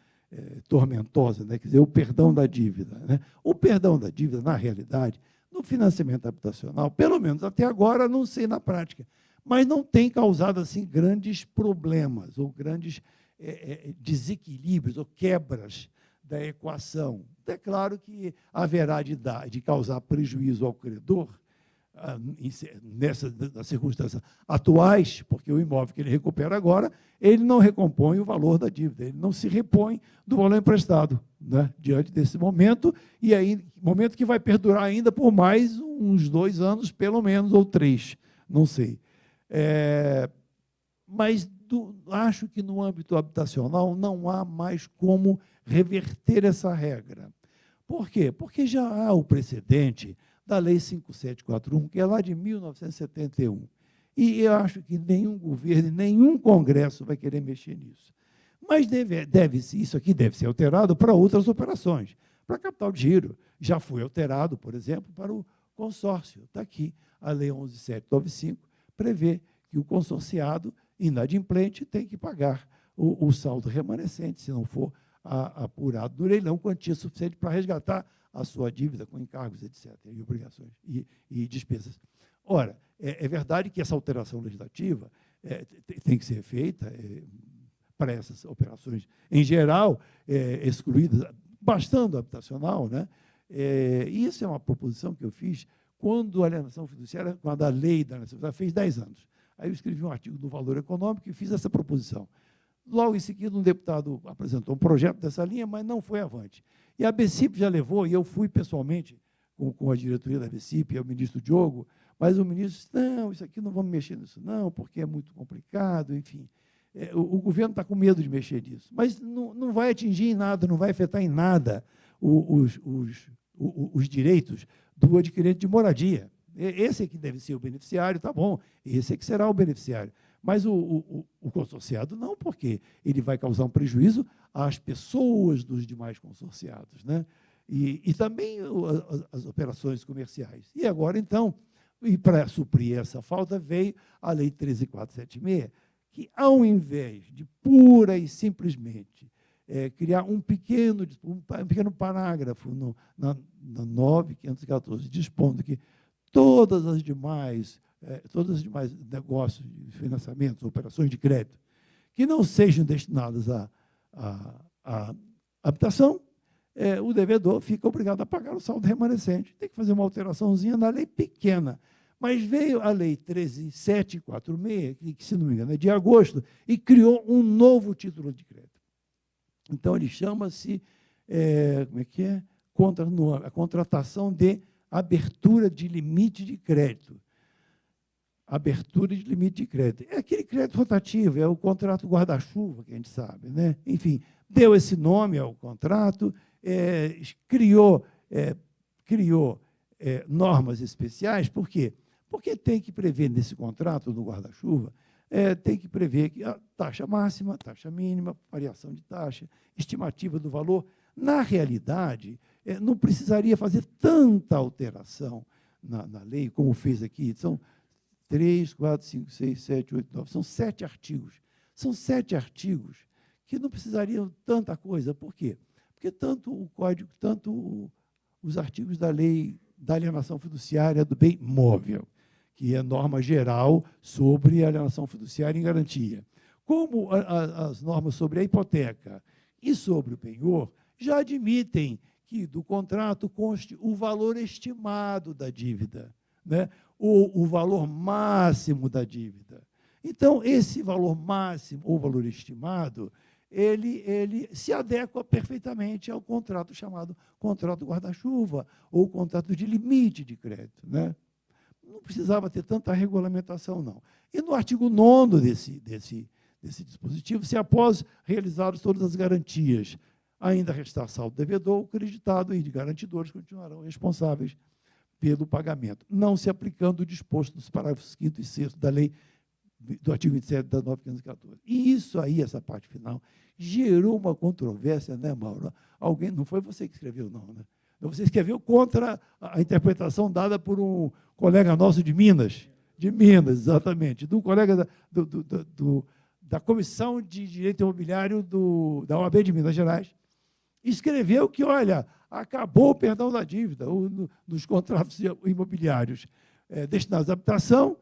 tormentosa, né? Quer dizer, o perdão da dívida. Né? O perdão da dívida, na realidade, no financiamento habitacional, pelo menos até agora, não sei na prática, mas não tem causado assim grandes problemas ou grandes desequilíbrios ou quebras da equação. É claro que haverá de causar prejuízo ao credor, nas circunstâncias atuais, porque o imóvel que ele recupera agora, ele não recompõe o valor da dívida, ele não se repõe do valor emprestado, né, diante desse momento, e aí, momento que vai perdurar ainda por mais uns 2 anos, pelo menos, ou 3, não sei. Mas acho que no âmbito habitacional não há mais como reverter essa regra. Por quê? Porque já há o precedente da Lei 5741, que é lá de 1971. E eu acho que nenhum governo, nenhum Congresso vai querer mexer nisso. Mas isso aqui deve ser alterado para outras operações. Para capital de giro, já foi alterado, por exemplo, para o consórcio. Está aqui, a Lei 11.795 prevê que o consorciado inadimplente tem que pagar o saldo remanescente, se não for apurado no leilão, quantia suficiente para resgatar a sua dívida com encargos, etc., e obrigações e despesas. Ora, é verdade que essa alteração legislativa tem que ser feita para essas operações, em geral, excluídas, bastando habitacional, né? E isso é uma proposição que eu fiz quando a alienação fiduciária, quando a lei da alienação fiduciária fez 10 anos. Aí eu escrevi um artigo do Valor Econômico e fiz essa proposição. Logo em seguida, um deputado apresentou um projeto dessa linha, mas não foi avante. E a BCIP já levou, e eu fui pessoalmente com a diretoria da BCIP, o ministro Diogo, mas o ministro disse, não, isso aqui não vamos mexer nisso não, porque é muito complicado, enfim. O governo está com medo de mexer nisso, mas não vai atingir em nada, não vai afetar em nada os direitos do adquirente de moradia. Esse é que deve ser o beneficiário, tá bom, esse é que será o beneficiário. Mas o consorciado não, porque ele vai causar um prejuízo às pessoas dos demais consorciados, né? E também as operações comerciais. E agora, então, e para suprir essa falta, veio a Lei 13.476, que, ao invés de pura e simplesmente criar um pequeno parágrafo na 9.514, dispondo que todos os demais negócios de financiamento, operações de crédito, que não sejam destinadas à habitação, o devedor fica obrigado a pagar o saldo remanescente. Tem que fazer uma alteraçãozinha na lei pequena. Mas veio a Lei 13.746, que, se não me engano, é de agosto, e criou um novo título de crédito. Então, ele chama-se, a contratação de abertura de limite de crédito. Abertura de limite de crédito. É aquele crédito rotativo, é o contrato guarda-chuva, que a gente sabe, né? Enfim, deu esse nome ao contrato, criou normas especiais. Por quê? Porque tem que prever nesse contrato do guarda-chuva, tem que prever que a taxa máxima, taxa mínima, variação de taxa, estimativa do valor Na realidade, não precisaria fazer tanta alteração na lei, como fez aqui. São 3, 4, 5, 6, 7, 8, 9, são 7 artigos. São 7 artigos que não precisariam tanta coisa. Por quê? Porque tanto o Código, tanto os artigos da lei da alienação fiduciária do bem móvel, que é norma geral sobre a alienação fiduciária em garantia, como as normas sobre a hipoteca e sobre o penhor, já admitem que do contrato conste o valor estimado da dívida, né? Ou o valor máximo da dívida. Então, esse valor máximo ou valor estimado, ele se adequa perfeitamente ao contrato chamado contrato guarda-chuva ou contrato de limite de crédito, né? Não precisava ter tanta regulamentação, não. E no artigo 9º desse dispositivo, se após realizadas todas as garantias, ainda restar saldo devedor, o creditado e de garantidores continuarão responsáveis pelo pagamento, não se aplicando o disposto dos parágrafos 5º e 6º da lei do artigo 27 da 9.514. E isso aí, essa parte final, gerou uma controvérsia, né, Mauro? Alguém, não foi você que escreveu, não, né? Você escreveu contra a interpretação dada por um colega nosso de Minas, exatamente, de um colega da Comissão de Direito Imobiliário da OAB de Minas Gerais, escreveu que, olha, acabou o perdão da dívida nos contratos imobiliários destinados à habitação.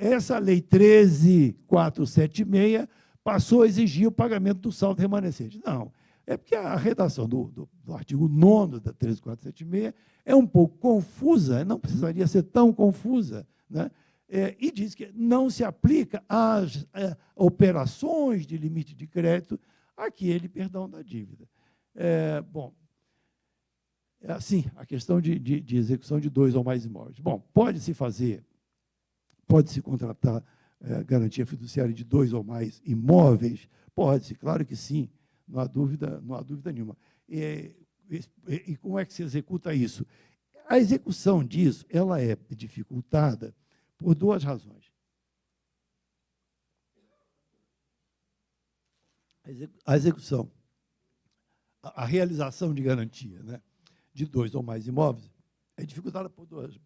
Essa lei 13.476 passou a exigir o pagamento do saldo remanescente. Não, é porque a redação do artigo 9º da 13.476 é um pouco confusa, não precisaria ser tão confusa, né? E diz que não se aplica às operações de limite de crédito aquele perdão da dívida. Bom, assim, a questão de execução de 2 ou mais imóveis. Bom, pode-se contratar garantia fiduciária de 2 ou mais imóveis? Pode-se, claro que sim, não há dúvida nenhuma. E como é que se executa isso? A execução disso ela é dificultada por 2 razões. A execução, a realização de garantia, né, de 2 ou mais imóveis é dificultada por duas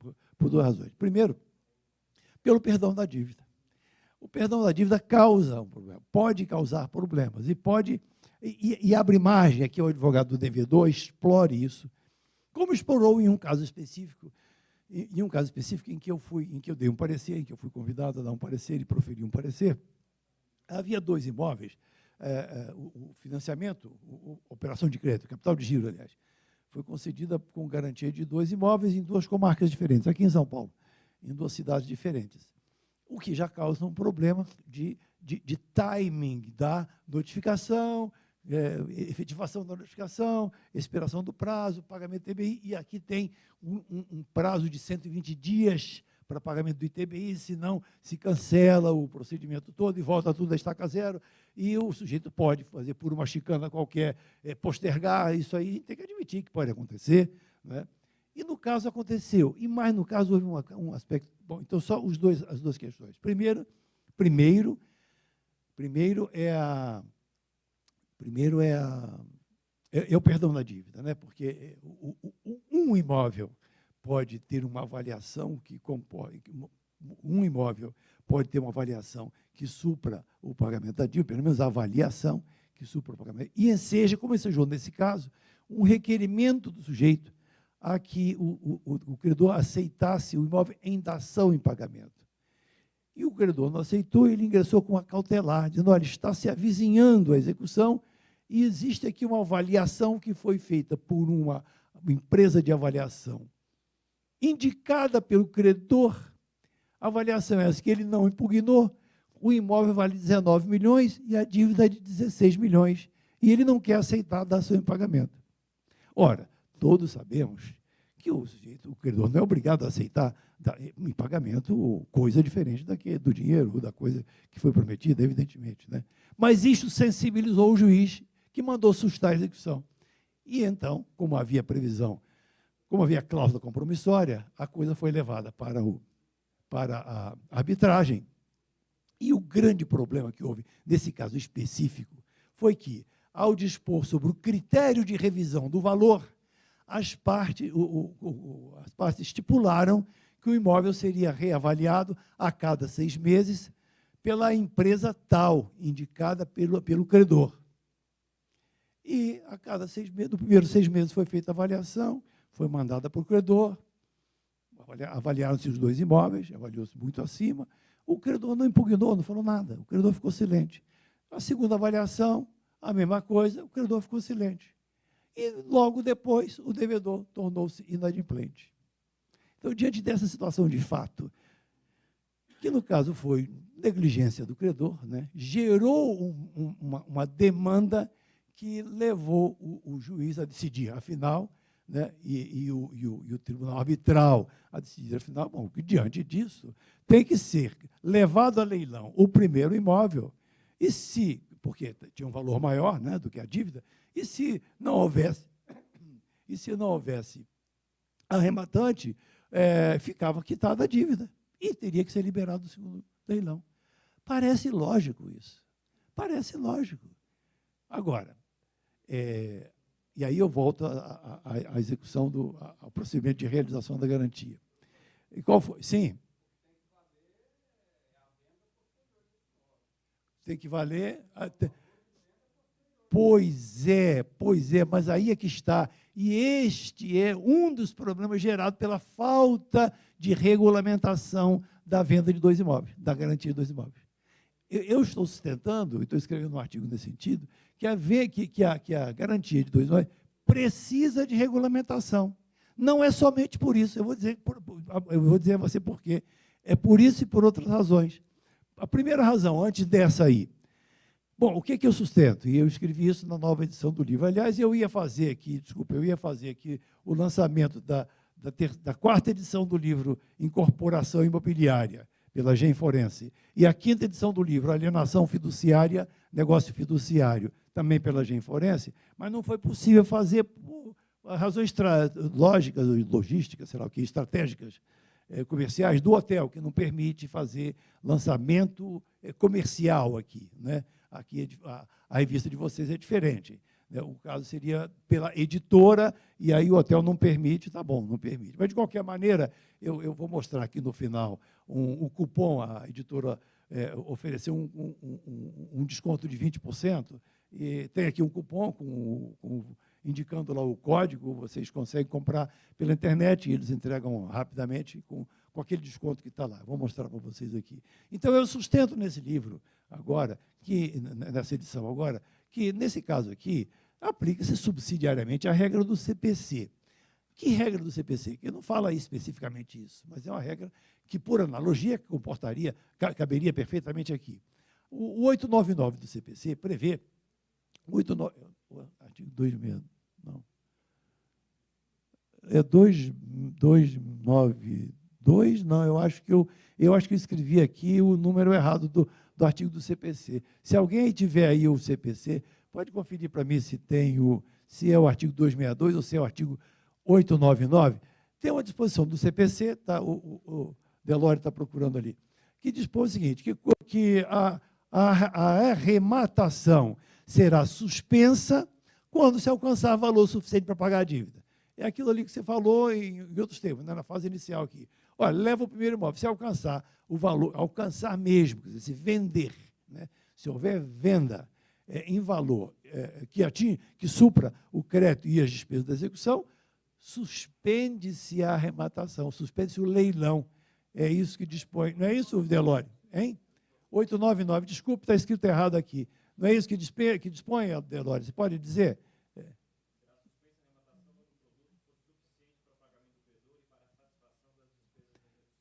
razões. Primeiro, pelo perdão da dívida. O perdão da dívida causa um problema, pode causar problemas e abre margem aqui ao advogado do devedor explore isso, como explorou em um caso específico, em que eu dei um parecer, em que eu fui convidado a dar um parecer e proferi um parecer. Havia 2 imóveis, o financiamento, a operação de crédito, capital de giro, aliás, foi concedida com garantia de 2 imóveis em 2 comarcas diferentes, aqui em São Paulo, em 2 cidades diferentes, o que já causa um problema de timing da notificação, efetivação da notificação, expiração do prazo, pagamento do ITBI, e aqui tem um prazo de 120 dias para pagamento do ITBI, senão se cancela o procedimento todo e volta tudo a estaca zero, e o sujeito pode fazer por uma chicana qualquer, postergar, isso aí tem que admitir que pode acontecer, né? E no caso aconteceu, e mais no caso houve um aspecto. Bom, então só as 2 questões. Primeiro é o perdão da dívida, né? Porque um imóvel pode ter uma avaliação que supra o pagamento da dívida, pelo menos a avaliação que supra o pagamento, e seja, como ensejou nesse caso, um requerimento do sujeito a que o credor aceitasse o imóvel em dação em pagamento. E o credor não aceitou, ele ingressou com uma cautelar, dizendo, olha, está se avizinhando a execução e existe aqui uma avaliação que foi feita por uma empresa de avaliação indicada pelo credor. A avaliação é essa, que ele não impugnou, o imóvel vale 19 milhões e a dívida é de 16 milhões, e ele não quer aceitar a dação em pagamento. Ora, todos sabemos que o credor não é obrigado a aceitar em pagamento coisa diferente do dinheiro, ou da coisa que foi prometida, evidentemente, né? Mas isso sensibilizou o juiz, que mandou sustar a execução. E então, como havia previsão, como havia cláusula compromissória, a coisa foi levada para a arbitragem. E o grande problema que houve nesse caso específico foi que ao dispor sobre o critério de revisão do valor, as partes estipularam que o imóvel seria reavaliado a cada 6 meses pela empresa tal, indicada pelo credor. E a cada 6 meses, no primeiro 6 meses foi feita a avaliação, foi mandada para o credor, avaliaram-se os 2 imóveis, avaliou-se muito acima, o credor não impugnou, não falou nada, o credor ficou silente. A segunda avaliação, a mesma coisa, o credor ficou silente. E logo depois, o devedor tornou-se inadimplente. Então, diante dessa situação de fato, que no caso foi negligência do credor, né, gerou uma demanda que levou o juiz a decidir, afinal, né, e o tribunal arbitral a decidir, afinal, bom, que diante disso tem que ser levado a leilão o primeiro imóvel, e se, porque tinha um valor maior, né, do que a dívida, e se não houvesse arrematante, ficava quitada a dívida e teria que ser liberado do segundo leilão. Parece lógico isso. Parece lógico. Agora, e aí eu volto à execução ao procedimento de realização da garantia. E qual foi? Sim. Tem que valer. Pois é, mas aí é que está. E este é um dos problemas gerados pela falta de regulamentação da venda de 2 imóveis, da garantia de 2 imóveis. Eu estou sustentando, estou escrevendo um artigo nesse sentido, que a garantia de 2 imóveis precisa de regulamentação. Não é somente por isso, eu vou dizer a você por quê. É por isso e por outras razões. A primeira razão, antes dessa aí, bom, o que eu sustento? E eu escrevi isso na nova edição do livro. Aliás, eu ia fazer aqui o lançamento da 4ª edição do livro Incorporação Imobiliária, pela Gen Forense, e a 5ª edição do livro Alienação Fiduciária, Negócio Fiduciário, também pela Gen Forense, mas não foi possível fazer por razões lógicas, logísticas, sei lá o que, estratégicas, comerciais do hotel, que não permite fazer lançamento comercial aqui, né? Aqui a revista de vocês é diferente, né? O caso seria pela editora, e aí o hotel não permite, tá bom, não permite. Mas, de qualquer maneira, eu vou mostrar aqui no final um cupom, a editora ofereceu um desconto de 20%, e tem aqui um cupom indicando lá o código, vocês conseguem comprar pela internet, e eles entregam rapidamente com aquele desconto que está lá. Vou mostrar para vocês aqui. Então, eu sustento nesse livro, agora, nessa edição agora, que, nesse caso aqui, aplica-se subsidiariamente a regra do CPC. Que regra do CPC? Que não fala especificamente isso, mas é uma regra que, por analogia, caberia perfeitamente aqui. O 899 do CPC prevê, artigo 2.6, não, é 292, não, eu acho que eu escrevi aqui o número errado do artigo do CPC. Se alguém tiver aí o CPC, pode conferir para mim se é o artigo 262 ou se é o artigo 899. Tem uma disposição do CPC, tá, o Delore está procurando ali, que dispõe o seguinte, que a arrematação será suspensa quando se alcançar valor suficiente para pagar a dívida. É aquilo ali que você falou em outros termos, né, na fase inicial aqui. Olha, leva o primeiro imóvel, se alcançar o valor, alcançar mesmo, quer dizer, se vender, né, se houver venda em valor que supra o crédito e as despesas da execução, suspende-se a arrematação, suspende-se o leilão. É isso que dispõe. Não é isso, Delore? Hein? 899, desculpe, está escrito errado aqui. Não é isso que dispõe, Delore? Você pode dizer?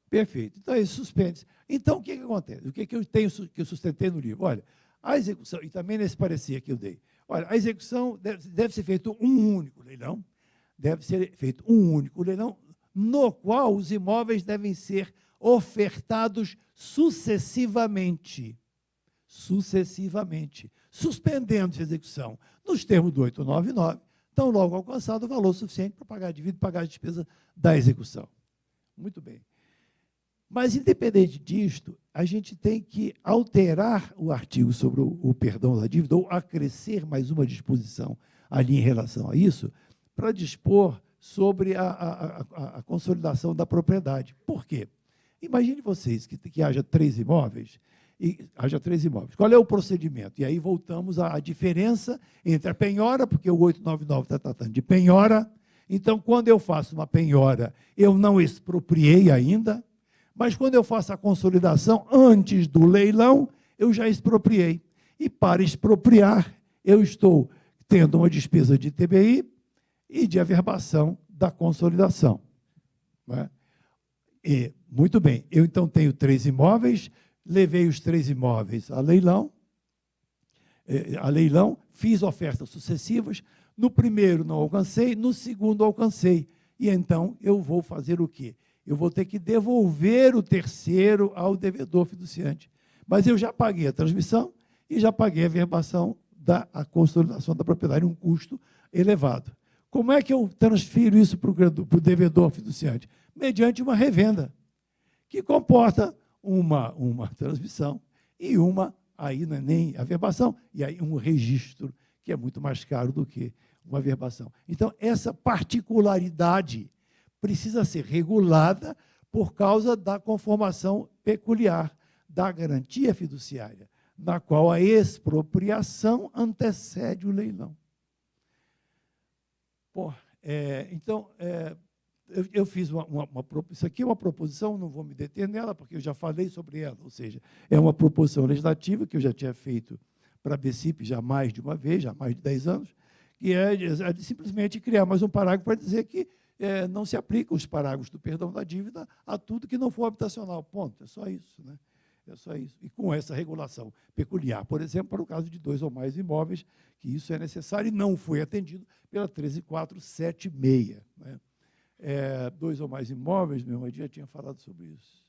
Perfeito. Então, isso suspende-se. Então, o que acontece? O que eu sustentei no livro? Olha, a execução, e também nesse parecer que eu dei, olha, a execução deve ser feito um único leilão, no qual os imóveis devem ser ofertados sucessivamente, suspendendo-se a execução nos termos do 899, tão logo alcançado o valor suficiente para pagar a dívida e pagar as despesas da execução. Muito bem. Mas, independente disto, a gente tem que alterar o artigo sobre o perdão da dívida, ou acrescer mais uma disposição ali em relação a isso, para dispor sobre a consolidação da propriedade. Por quê? Imagine vocês que haja três imóveis, Qual é o procedimento? E aí voltamos à diferença entre a penhora, porque o 899 está tratando de penhora. Então, quando eu faço uma penhora, eu não expropriei ainda, mas quando eu faço a consolidação, antes do leilão, eu já expropriei. E para expropriar, eu estou tendo uma despesa de TBI e de averbação da consolidação. Não é? E, muito bem, eu então tenho 3 imóveis, levei os 3 imóveis a leilão, fiz ofertas sucessivas, no primeiro não alcancei, no segundo alcancei. E então eu vou fazer o quê? Eu vou ter que devolver o terceiro ao devedor fiduciante. Mas eu já paguei a transmissão e já paguei a averbação da consolidação da propriedade, um custo elevado. Como é que eu transfiro isso para o devedor fiduciante? Mediante uma revenda, que comporta uma transmissão e aí não é nem averbação, e aí um registro, que é muito mais caro do que uma averbação. Então, essa particularidade precisa ser regulada por causa da conformação peculiar da garantia fiduciária, na qual a expropriação antecede o leilão. Eu fiz isso aqui é uma proposição, não vou me deter nela, porque eu já falei sobre ela, ou seja, é uma proposição legislativa que eu já tinha feito para a BCIP já mais de uma vez, já há mais de 10 anos, que é de simplesmente criar mais um parágrafo para dizer que não se aplicam os parágrafos do perdão da dívida a tudo que não for habitacional. Ponto. É só isso. Né? É só isso. E com essa regulação peculiar, por exemplo, para o caso de 2 ou mais imóveis, que isso é necessário e não foi atendido pela 13476. Né? 2 ou mais imóveis, meu irmão, já tinha falado sobre isso.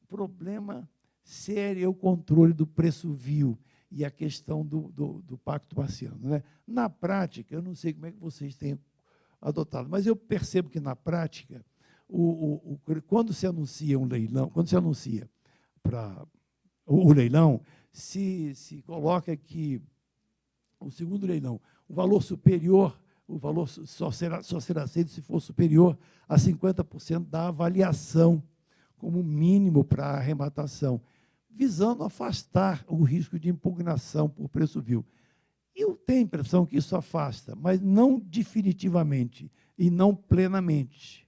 Problema sério é o controle do preço vil e a questão do pacto parciano. Né? Na prática, eu não sei como é que vocês têm adotado, mas eu percebo que, na prática, quando se anuncia um leilão, quando se anuncia para o leilão, se coloca que o segundo leilão, o valor superior, o valor só será aceito se for superior a 50% da avaliação, como mínimo para a arrematação, visando afastar o risco de impugnação por preço vil. Eu tenho a impressão que isso afasta, mas não definitivamente e não plenamente.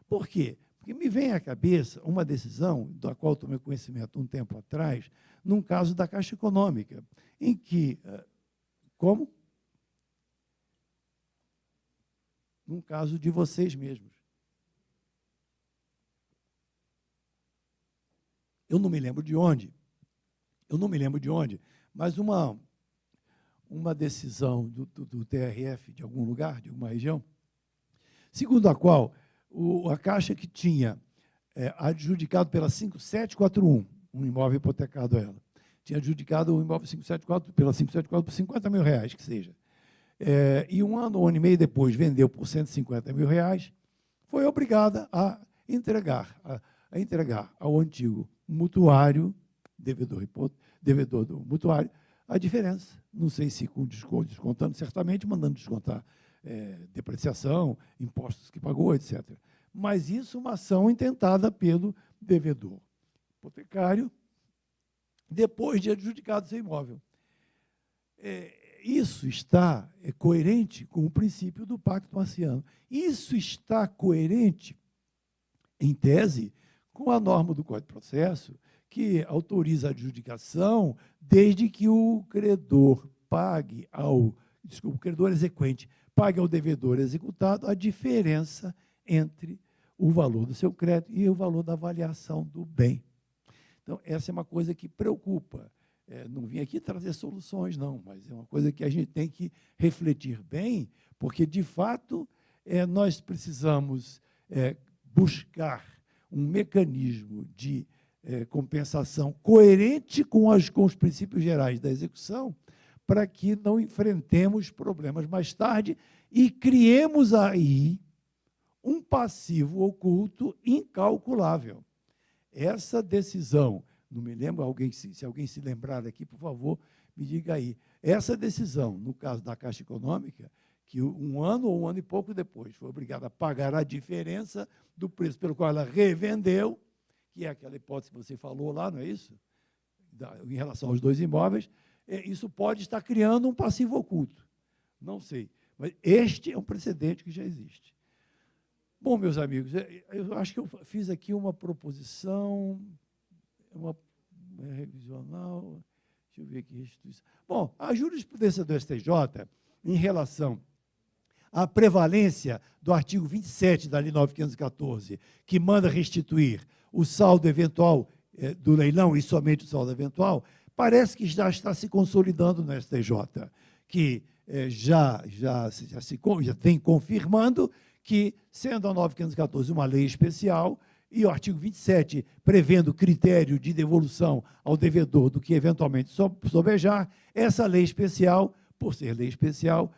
Por quê? Porque me vem à cabeça uma decisão, da qual tomei conhecimento um tempo atrás, num caso da Caixa Econômica, em que... Como? Num caso de vocês mesmos. Eu não me lembro de onde, mas uma decisão do TRF de algum lugar, de alguma região, segundo a qual a Caixa que tinha adjudicado pela 5741, um imóvel hipotecado a ela, tinha adjudicado o imóvel 574 pela 574 por R$50 mil, que seja. E um ano e meio depois vendeu por R$150 mil, foi obrigada a entregar ao antigo mutuário, devedor do mutuário, a diferença. Não sei se com descontando, certamente mandando descontar depreciação, impostos que pagou, etc. Mas isso é uma ação intentada pelo devedor hipotecário depois de adjudicado seu imóvel. Isso está coerente com o princípio do pacto parciano. Isso está coerente, em tese, com a norma do Código de Processo, que autoriza a adjudicação desde que o credor o credor exequente pague ao devedor executado a diferença entre o valor do seu crédito e o valor da avaliação do bem. Então, essa é uma coisa que preocupa. Não vim aqui trazer soluções, não, mas é uma coisa que a gente tem que refletir bem, porque, de fato, nós precisamos buscar um mecanismo de compensação coerente com os princípios gerais da execução, para que não enfrentemos problemas mais tarde e criemos aí um passivo oculto incalculável. Essa decisão, não me lembro, se alguém se lembrar aqui, por favor, me diga aí. Essa decisão, no caso da Caixa Econômica, que um ano ou um ano e pouco depois foi obrigada a pagar a diferença do preço pelo qual ela revendeu, que é aquela hipótese que você falou lá, não é isso? Em relação aos dois imóveis, isso pode estar criando um passivo oculto. Não sei. Mas este é um precedente que já existe. Bom, meus amigos, eu acho que eu fiz aqui uma proposição, uma revisional, deixa eu ver aqui, restituição. Bom, a jurisprudência do STJ, em relação à prevalência do artigo 27 da Lei 9.514, que manda restituir o saldo eventual do leilão e somente o saldo eventual, parece que já está se consolidando no STJ, que já tem confirmando que, sendo a 9.514 uma lei especial, e o artigo 27 prevendo critério de devolução ao devedor do que eventualmente sobejar, essa lei especial, por ser lei especial,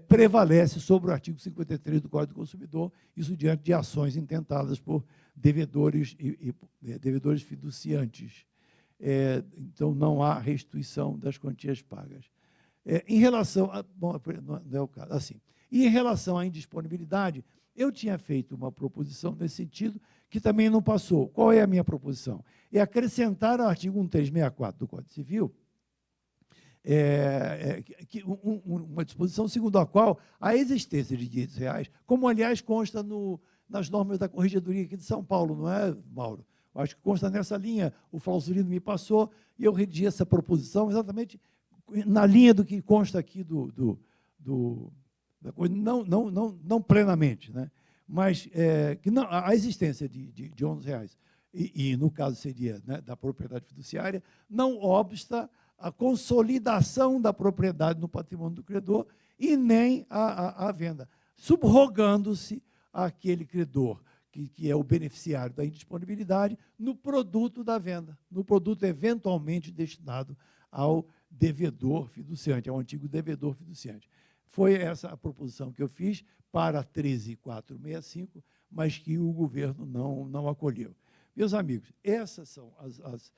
prevalece sobre o artigo 53 do Código do Consumidor, isso diante de ações intentadas por devedores e devedores fiduciantes. Então, não há restituição das quantias pagas. Em relação a... Bom, não é o caso. Assim, e em relação à indisponibilidade, eu tinha feito uma proposição nesse sentido, que também não passou. Qual é a minha proposição? É acrescentar ao artigo 1364 do Código Civil uma disposição segundo a qual a existência de direitos reais, como, aliás, consta nas normas da Corregedoria aqui de São Paulo, não é, Mauro? Eu acho que consta nessa linha, o Flauzulino me passou, e eu redigi essa proposição exatamente na linha do que consta aqui da coisa, não plenamente, né? Mas que não, a existência de ônus reais, e no caso seria, né, da propriedade fiduciária, não obsta a consolidação da propriedade no patrimônio do credor e nem a venda, subrogando-se àquele credor que é o beneficiário da indisponibilidade no produto da venda, no produto eventualmente destinado ao devedor fiduciante, ao antigo devedor fiduciante. Foi essa a proposição que eu fiz para 13.465, mas que o governo não acolheu. Meus amigos, essas são as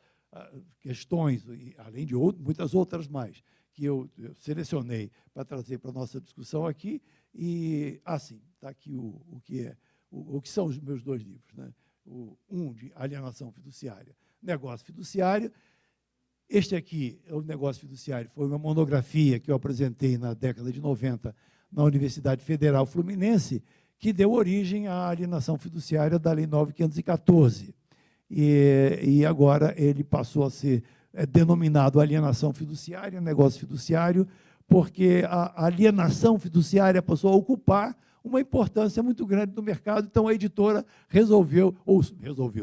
questões, além de muitas outras mais, que eu selecionei para trazer para a nossa discussão aqui, e, assim, está aqui o que são os meus dois livros, né? Um de alienação fiduciária, negócio fiduciário. Este aqui, o negócio fiduciário, foi uma monografia que eu apresentei na década de 90 na Universidade Federal Fluminense, que deu origem à alienação fiduciária da Lei 9.514. E agora ele passou a ser denominado alienação fiduciária, negócio fiduciário, porque a alienação fiduciária passou a ocupar uma importância muito grande no mercado, então a editora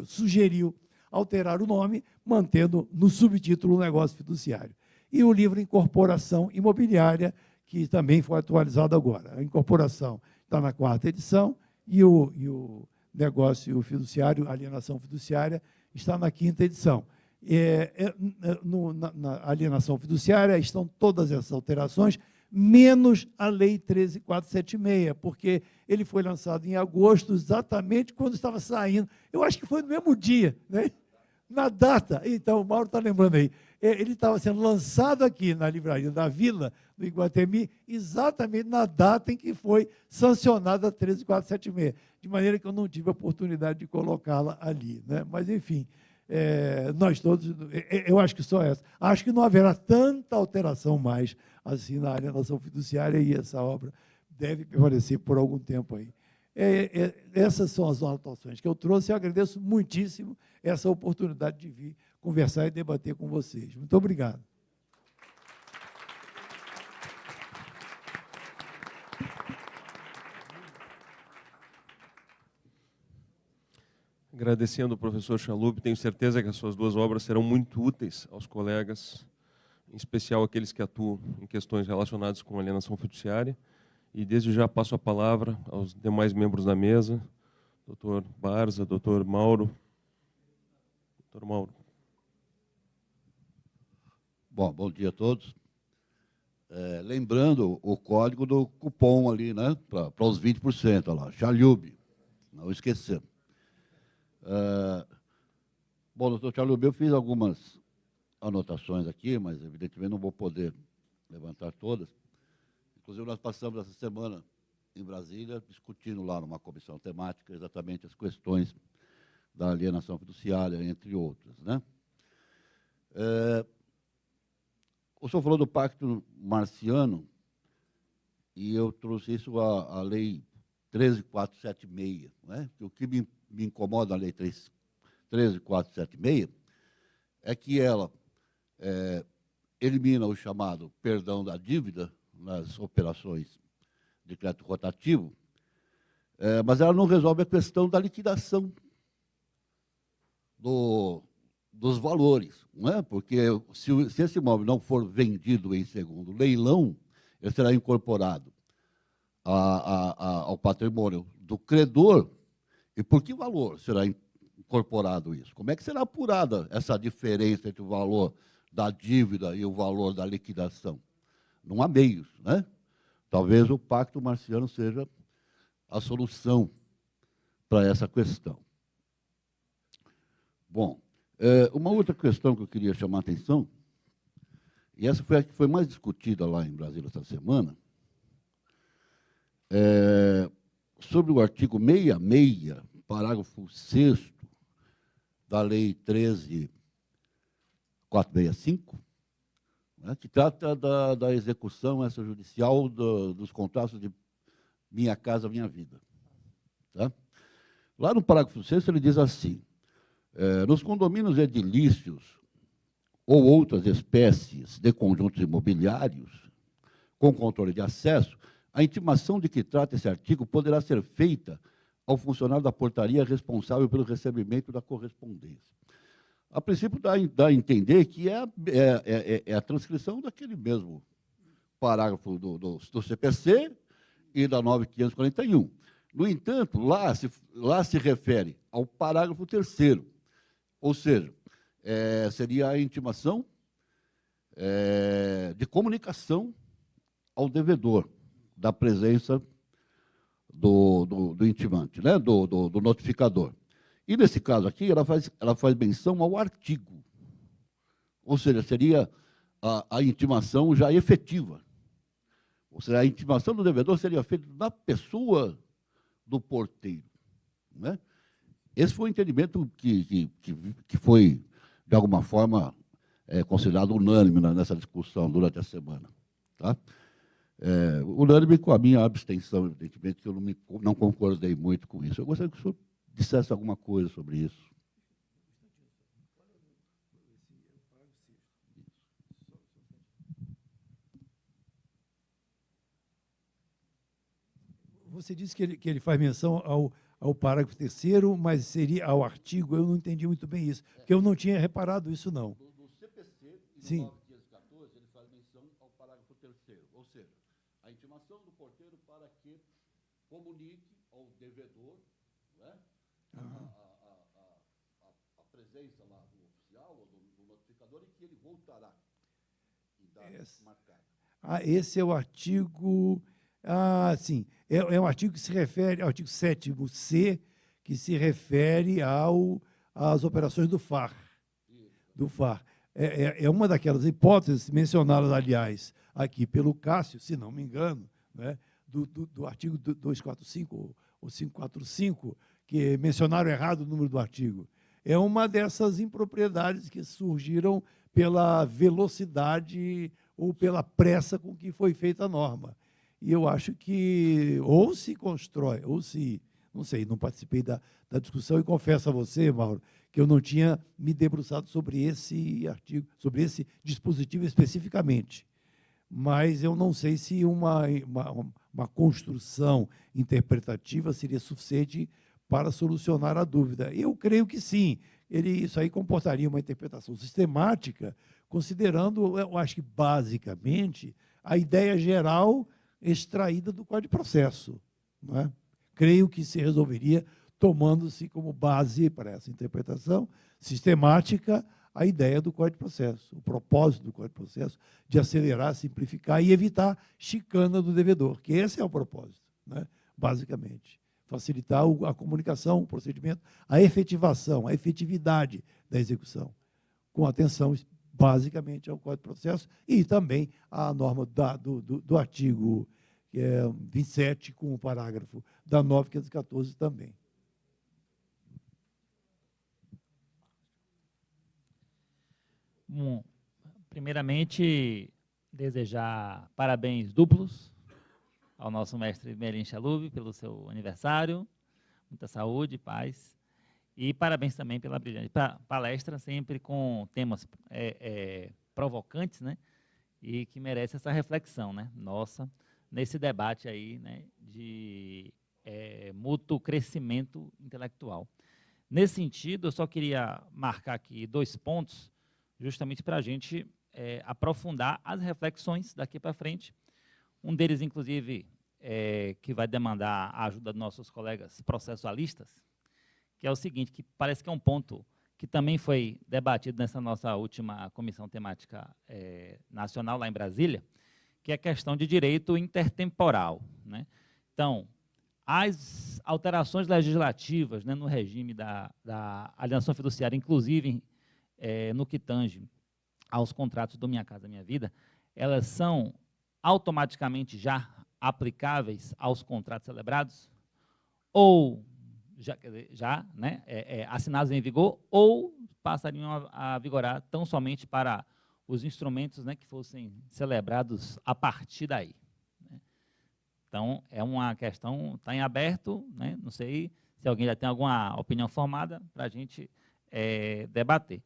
sugeriu alterar o nome, mantendo no subtítulo o negócio fiduciário. E o livro Incorporação Imobiliária, que também foi atualizado agora. A incorporação está na 4ª edição e o negócio fiduciário, alienação fiduciária, está na 5ª edição. Na alienação fiduciária estão todas essas alterações, menos a Lei 13.476, porque ele foi lançado em agosto, exatamente quando estava saindo. Eu acho que foi no mesmo dia, né? Na data. Então, o Mauro está lembrando aí. Ele estava sendo lançado aqui na livraria da Vila, do Iguatemi, exatamente na data em que foi sancionada a 13.476, de maneira que eu não tive a oportunidade de colocá-la ali, né? Mas, enfim, nós todos, eu acho que só essa. Acho que não haverá tanta alteração mais assim na alienação fiduciária, e essa obra deve permanecer por algum tempo aí. Essas são as anotações que eu trouxe. Eu agradeço muitíssimo essa oportunidade de vir conversar e debater com vocês. Muito obrigado. Agradecendo ao professor Chalub, tenho certeza que as suas duas obras serão muito úteis aos colegas, em especial aqueles que atuam em questões relacionadas com alienação fiduciária. E desde já passo a palavra aos demais membros da mesa, doutor Barza, doutor Mauro. Doutor Mauro. Bom dia a todos. Lembrando o código do cupom ali, né, para os 20%, olha lá, Chalub. não esquecer. Bom, doutor Charles, eu fiz algumas anotações aqui, mas evidentemente não vou poder levantar todas. Inclusive, nós passamos essa semana em Brasília, discutindo lá numa comissão temática exatamente as questões da alienação fiduciária, entre outras, né? O senhor falou do Pacto Marciano, e eu trouxe isso à Lei 13.476, né? O que me incomoda na Lei 13.476 é que ela elimina o chamado perdão da dívida nas operações de crédito rotativo, mas ela não resolve a questão da liquidação dos valores, não é? Porque se esse imóvel não for vendido em segundo leilão, ele será incorporado ao patrimônio do credor. E por que valor será incorporado isso? Como é que será apurada essa diferença entre o valor da dívida e o valor da liquidação? Não há meios, né? Talvez o Pacto Marciano seja a solução para essa questão. Bom, uma outra questão que eu queria chamar a atenção, e essa foi a que foi mais discutida lá em Brasília essa semana, sobre o artigo 66, parágrafo 6º da Lei 13.465, né, que trata da execução extrajudicial dos contratos de Minha Casa Minha Vida. Tá? Lá no parágrafo 6º ele diz assim: nos condomínios edilícios ou outras espécies de conjuntos imobiliários com controle de acesso, a intimação de que trata esse artigo poderá ser feita ao funcionário da portaria responsável pelo recebimento da correspondência. A princípio, dá a entender que é a transcrição daquele mesmo parágrafo do CPC e da 9.541. No entanto, lá se refere ao parágrafo 3º, ou seja, seria a intimação de comunicação ao devedor da presença do intimante, né? do notificador. E, nesse caso aqui, ela faz menção ao artigo, ou seja, seria a intimação já efetiva. Ou seja, a intimação do devedor seria feita na pessoa do porteiro. Né? Esse foi o entendimento que foi, de alguma forma, considerado unânime nessa discussão durante a semana. Tá? Unânime com a minha abstenção, evidentemente, que eu não concordei muito com isso. Eu gostaria que o senhor dissesse alguma coisa sobre isso. Você disse que ele faz menção ao parágrafo 3º, mas seria ao artigo. Eu não entendi muito bem isso, porque eu não tinha reparado isso, não. No CPC, Sim. 9.514, ele faz menção ao parágrafo 3º, ou seja, a intimação do porteiro para que comunique ao devedor, né, a presença lá do oficial ou do notificador, e que ele voltará em data marcada. Esse é o artigo... sim. É um artigo que se refere ao artigo 7º-C, que se refere às operações do FAR. Do FAR. É uma daquelas hipóteses mencionadas, aliás, aqui pelo Cássio, se não me engano, né, do artigo 245 ou 545, que mencionaram errado o número do artigo. É uma dessas impropriedades que surgiram pela velocidade ou pela pressa com que foi feita a norma. E eu acho que ou se constrói, ou se... Não sei, não participei da discussão e confesso a você, Mauro, que eu não tinha me debruçado sobre esse artigo, sobre esse dispositivo especificamente. Mas eu não sei se uma construção interpretativa seria suficiente para solucionar a dúvida. Eu creio que sim. Isso aí comportaria uma interpretação sistemática, considerando, eu acho que basicamente, a ideia geral extraída do Código de Processo. Não é? Creio que se resolveria tomando-se como base para essa interpretação sistemática a ideia do Código de Processo, o propósito do Código de Processo de acelerar, simplificar e evitar chicana do devedor, que esse é o propósito, né? Basicamente. facilitar a comunicação, o procedimento, a efetivação, a efetividade da execução, com atenção basicamente ao Código de Processo e também à norma do artigo 27, com o parágrafo da 9.514 também. Bom, primeiramente, desejar parabéns duplos ao nosso mestre Merin Chalub pelo seu aniversário, muita saúde, paz, e parabéns também pela brilhante palestra, sempre com temas provocantes, né, e que merece essa reflexão, né, nossa, nesse debate aí, né, de mútuo crescimento intelectual. Nesse sentido, eu só queria marcar aqui 2 pontos, justamente para a gente aprofundar as reflexões daqui para frente. Um deles, inclusive, que vai demandar a ajuda dos nossos colegas processualistas, que é o seguinte, que parece que é um ponto que também foi debatido nessa nossa última comissão temática nacional, lá em Brasília, que é a questão de direito intertemporal, né? Então, as alterações legislativas, né, no regime da alienação fiduciária, inclusive no que tange aos contratos do Minha Casa Minha Vida, elas são automaticamente já aplicáveis aos contratos celebrados, ou já né, assinados em vigor, ou passariam a vigorar tão somente para os instrumentos, né, que fossem celebrados a partir daí. Né? Então, é uma questão, está em aberto, né, não sei se alguém já tem alguma opinião formada para a gente debater.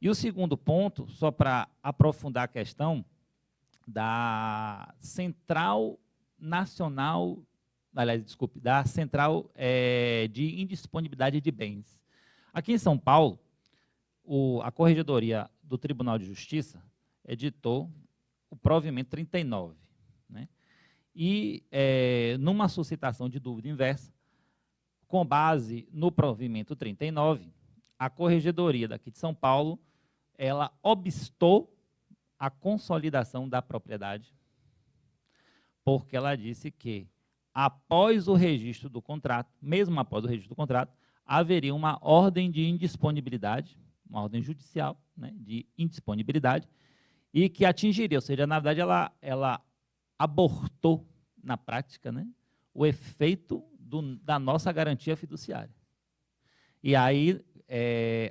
E o segundo ponto, só para aprofundar a questão da Central Nacional, aliás, desculpe, da Central de Indisponibilidade de Bens. Aqui em São Paulo, a Corregedoria do Tribunal de Justiça editou o provimento 39, né? E, numa suscitação de dúvida inversa, com base no provimento 39, a Corregedoria daqui de São Paulo, ela obstou a consolidação da propriedade, porque ela disse que, após o registro do contrato, mesmo após o registro do contrato, haveria uma ordem de indisponibilidade, uma ordem judicial, né, de indisponibilidade, e que atingiria, ou seja, na verdade, ela abortou, na prática, né, o efeito da nossa garantia fiduciária. E aí,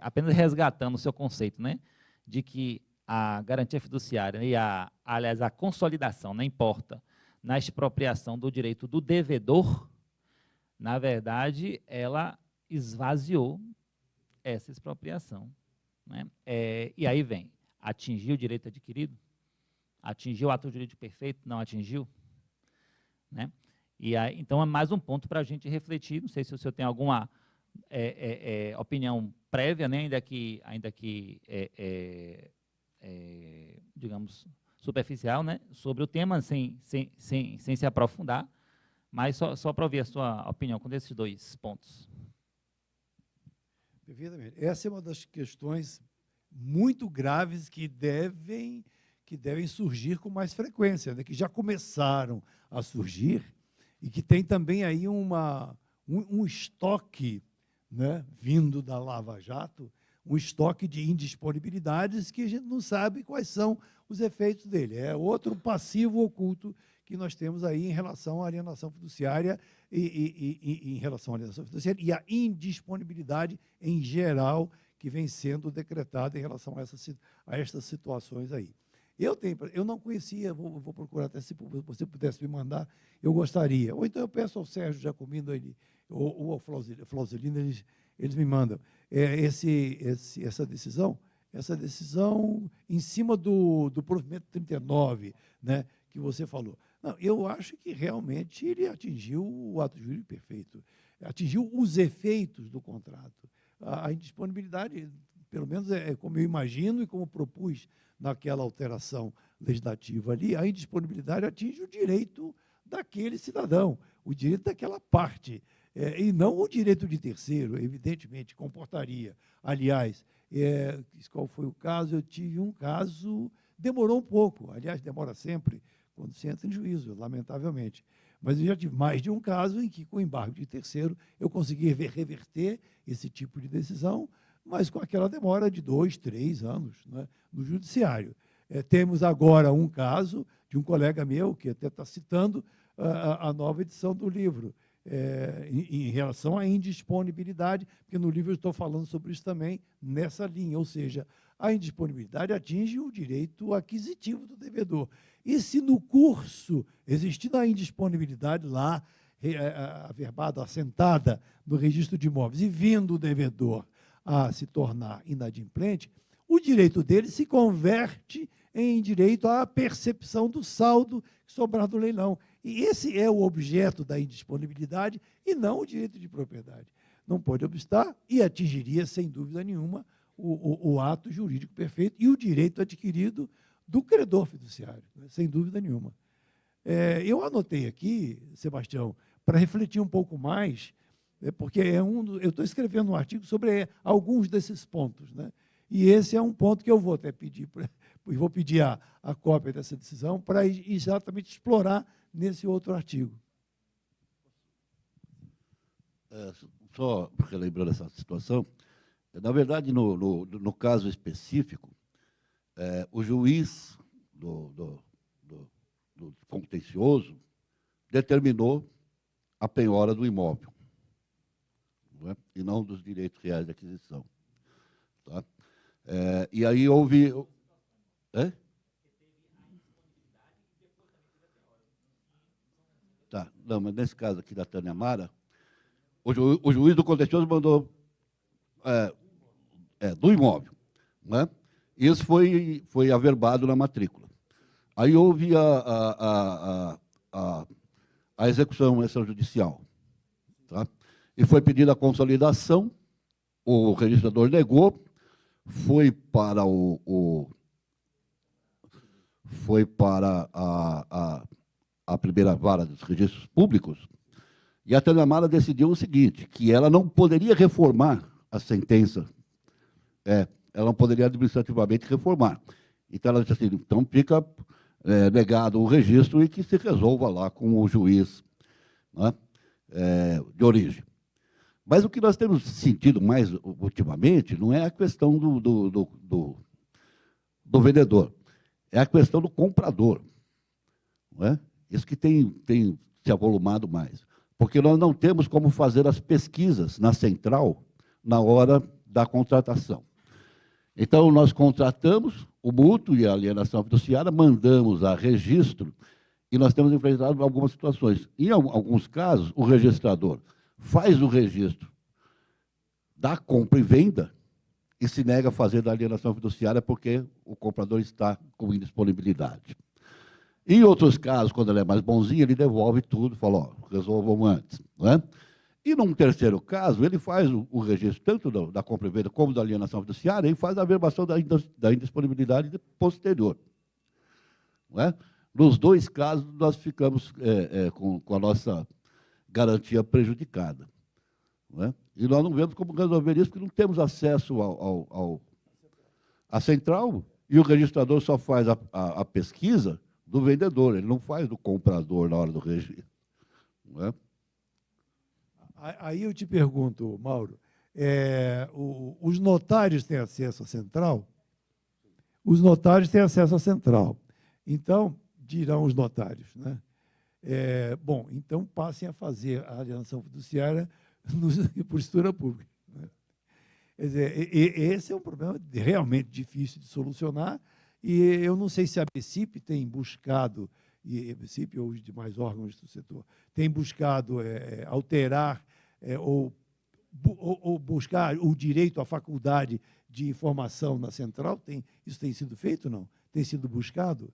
apenas resgatando o seu conceito, né, de que a garantia fiduciária e, aliás, a consolidação, não importa, na expropriação do direito do devedor, na verdade, ela esvaziou essa expropriação. Né? E aí vem, atingiu o direito adquirido? Atingiu o ato jurídico perfeito? Não atingiu? Né? E aí, então, é mais um ponto para a gente refletir, não sei se o senhor tem alguma opinião prévia, né? ainda que digamos, superficial, né, sobre o tema, sem se aprofundar, mas só para ouvir a sua opinião com esses 2 pontos. Perfeitamente. Essa é uma das questões muito graves que devem surgir com mais frequência, né, que já começaram a surgir e que tem também aí um estoque, né, vindo da Lava Jato, um estoque de indisponibilidades que a gente não sabe quais são os efeitos dele. É outro passivo oculto que nós temos aí em relação à alienação fiduciária e em relação à alienação fiduciária e à indisponibilidade em geral que vem sendo decretada em relação a estas situações aí. Eu não conhecia, vou procurar até se você pudesse me mandar, eu gostaria. Ou então eu peço ao Sérgio Jacomino ou ao Flauzelino, eles me mandam. Essa decisão em cima do provimento 39, né, que você falou. Não, eu acho que realmente ele atingiu o ato jurídico perfeito, atingiu os efeitos do contrato. A indisponibilidade, pelo menos como eu imagino e como propus naquela alteração legislativa ali, a indisponibilidade atinge o direito daquele cidadão, o direito daquela parte, e não o direito de terceiro, evidentemente, comportaria. Aliás, qual foi o caso? Eu tive um caso, demorou um pouco, aliás, demora sempre, quando se entra em juízo, lamentavelmente. Mas eu já tive mais de um caso em que, com embargo de terceiro, eu consegui reverter esse tipo de decisão, mas com aquela demora de 2, 3 anos, né, no judiciário. Temos agora um caso de um colega meu, que até está citando a nova edição do livro, em relação à indisponibilidade, porque no livro eu estou falando sobre isso também, nessa linha, ou seja, a indisponibilidade atinge o direito aquisitivo do devedor. E se no curso, existindo a indisponibilidade lá, averbada, assentada no registro de imóveis, e vindo o devedor a se tornar inadimplente, o direito dele se converte em direito à percepção do saldo que sobrar do leilão. E esse é o objeto da indisponibilidade e não o direito de propriedade. Não pode obstar e atingiria, sem dúvida nenhuma, o ato jurídico perfeito e o direito adquirido do credor fiduciário, né, sem dúvida nenhuma. Eu anotei aqui, Sebastião, para refletir um pouco mais, porque eu estou escrevendo um artigo sobre alguns desses pontos, né? E esse é um ponto que eu vou até pedir, vou pedir a cópia dessa decisão para exatamente explorar nesse outro artigo. Só relembrando essa situação, na verdade, no caso específico, o juiz do contencioso determinou a penhora do imóvel, não é? E não dos direitos reais de aquisição. Tá? E aí houve... Tá, não, mas nesse caso aqui da Tânia Mara, o juiz do contencioso mandou do imóvel, né? Isso foi averbado na matrícula. Aí houve a execução extrajudicial, tá? E foi pedida a consolidação, o registrador negou, foi para a primeira vara dos registros públicos, e a Tânia Mara decidiu o seguinte, que ela não poderia reformar a sentença, ela não poderia administrativamente reformar. Então, ela disse assim, então fica negado o registro e que se resolva lá com o juiz, né, de origem. Mas o que nós temos sentido mais ultimamente não é a questão do vendedor, é a questão do comprador. Não é? Isso que tem se avolumado mais. Porque nós não temos como fazer as pesquisas na central na hora da contratação. Então, nós contratamos o mútuo e a alienação fiduciária, mandamos a registro e nós temos enfrentado algumas situações. Em alguns casos, o registrador faz o registro da compra e venda e se nega a fazer da alienação fiduciária porque o comprador está com indisponibilidade. Em outros casos, quando ele é mais bonzinho, ele devolve tudo, fala, ó, resolvam antes. Não é? E num terceiro caso, ele faz o registro tanto da compra e venda como da alienação fiduciária e faz a averbação da indisponibilidade posterior. Não é? Nos dois casos, nós ficamos com a nossa garantia prejudicada. Não é? E nós não vemos como resolver isso, porque não temos acesso à central, e o registrador só faz a pesquisa do vendedor, ele não faz do comprador na hora do registro. Não é? Aí eu te pergunto, Mauro, os notários têm acesso à central? Os notários têm acesso à central. Então, dirão os notários, né? Bom, então passem a fazer a alienação fiduciária por escritura pública. Né? Quer dizer, esse é um problema realmente difícil de solucionar, e eu não sei se a BCIP tem buscado, e a BCIP ou os demais órgãos do setor, tem buscado alterar ou buscar o direito à faculdade de informação na central. Isso tem sido feito ou não? Tem sido buscado?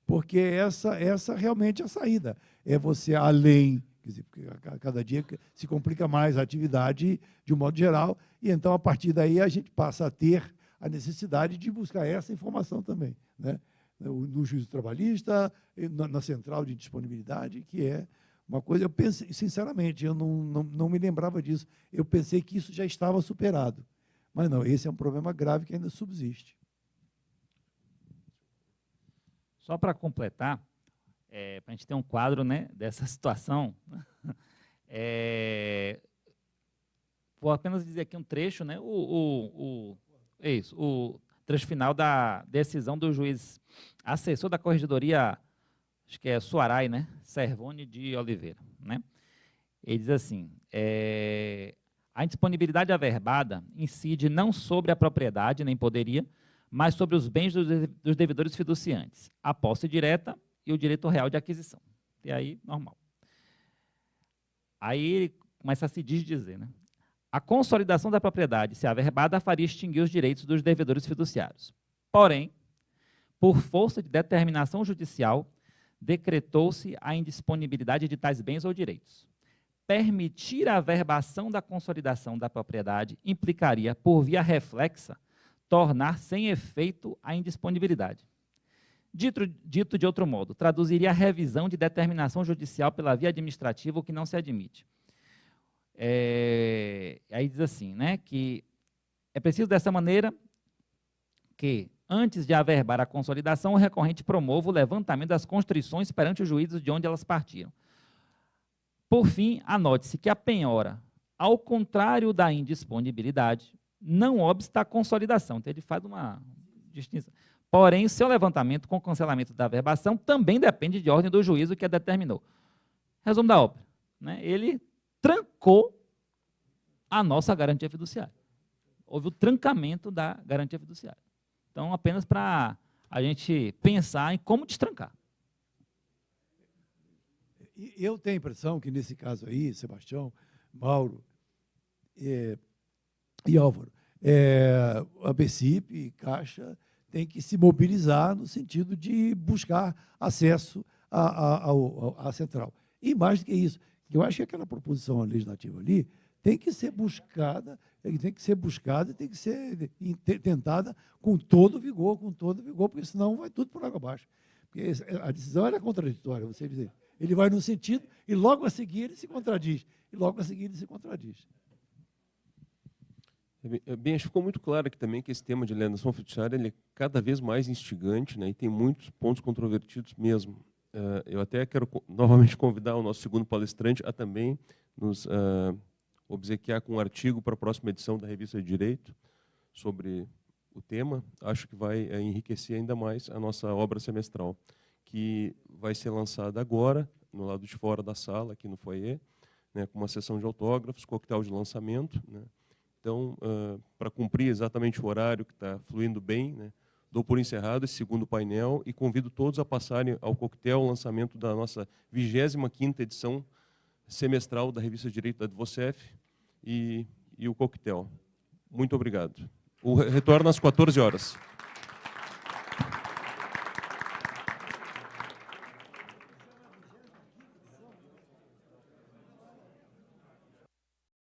Porque essa realmente é a saída. É você além, quer dizer, porque a cada dia se complica mais a atividade de um modo geral, e então, a partir daí, a gente passa a ter a necessidade de buscar essa informação também, né? No juízo trabalhista, na central de disponibilidade, que é uma coisa, eu pensei, sinceramente, eu não me lembrava disso, eu pensei que isso já estava superado, mas não, esse é um problema grave que ainda subsiste. Só para completar, para a gente ter um quadro, né, dessa situação, vou apenas dizer aqui um trecho, né, o trecho final da decisão do juiz assessor da Corregedoria, acho que é Suarai, né, Servone de Oliveira, né? Ele diz assim, a indisponibilidade averbada incide não sobre a propriedade, nem poderia, mas sobre os bens dos devedores fiduciantes, a posse direta e o direito real de aquisição. E aí, normal. Aí ele começa a se dizer, né? A consolidação da propriedade, se averbada, faria extinguir os direitos dos devedores fiduciários. Porém, por força de determinação judicial, decretou-se a indisponibilidade de tais bens ou direitos. Permitir a averbação da consolidação da propriedade implicaria, por via reflexa, tornar sem efeito a indisponibilidade. Dito de outro modo, traduziria a revisão de determinação judicial pela via administrativa, o que não se admite. Aí diz assim, né, que é preciso dessa maneira que, antes de averbar a consolidação, o recorrente promova o levantamento das constrições perante os juízes de onde elas partiram. Por fim, anote-se que a penhora, ao contrário da indisponibilidade, não obsta a consolidação. Então, ele faz uma distinção. Porém, seu levantamento com cancelamento da averbação também depende de ordem do juízo que a determinou. Resumo da ópera, né? Ele trancou a nossa garantia fiduciária. Houve o trancamento da garantia fiduciária. Então, apenas para a gente pensar em como destrancar. Eu tenho a impressão que, nesse caso aí, Sebastião, Mauro e Álvaro, a BCIP e Caixa tem que se mobilizar no sentido de buscar acesso à central. E mais do que isso, eu acho que aquela proposição legislativa ali tem que ser buscada, tem que ser tentada com todo vigor, porque senão vai tudo por água abaixo. Porque a decisão era contraditória, você dizer. Ele vai no sentido e logo a seguir ele se contradiz. Bem, acho que ficou muito claro aqui também que esse tema de alienação fiduciária ele é cada vez mais instigante, né, e tem muitos pontos controvertidos mesmo. Eu até quero novamente convidar o nosso segundo palestrante a também nos obsequiar com um artigo para a próxima edição da Revista de Direito sobre o tema. Acho que vai enriquecer ainda mais a nossa obra semestral, que vai ser lançada agora, no lado de fora da sala, aqui no foyer, né, com uma sessão de autógrafos, coquetel de lançamento, né. Então, para cumprir exatamente o horário que está fluindo bem, né, dou por encerrado esse segundo painel e convido todos a passarem ao coquetel, o lançamento da nossa 25ª edição semestral da Revista de Direito da Advocef e o coquetel. Muito obrigado. O retorno às 14 horas.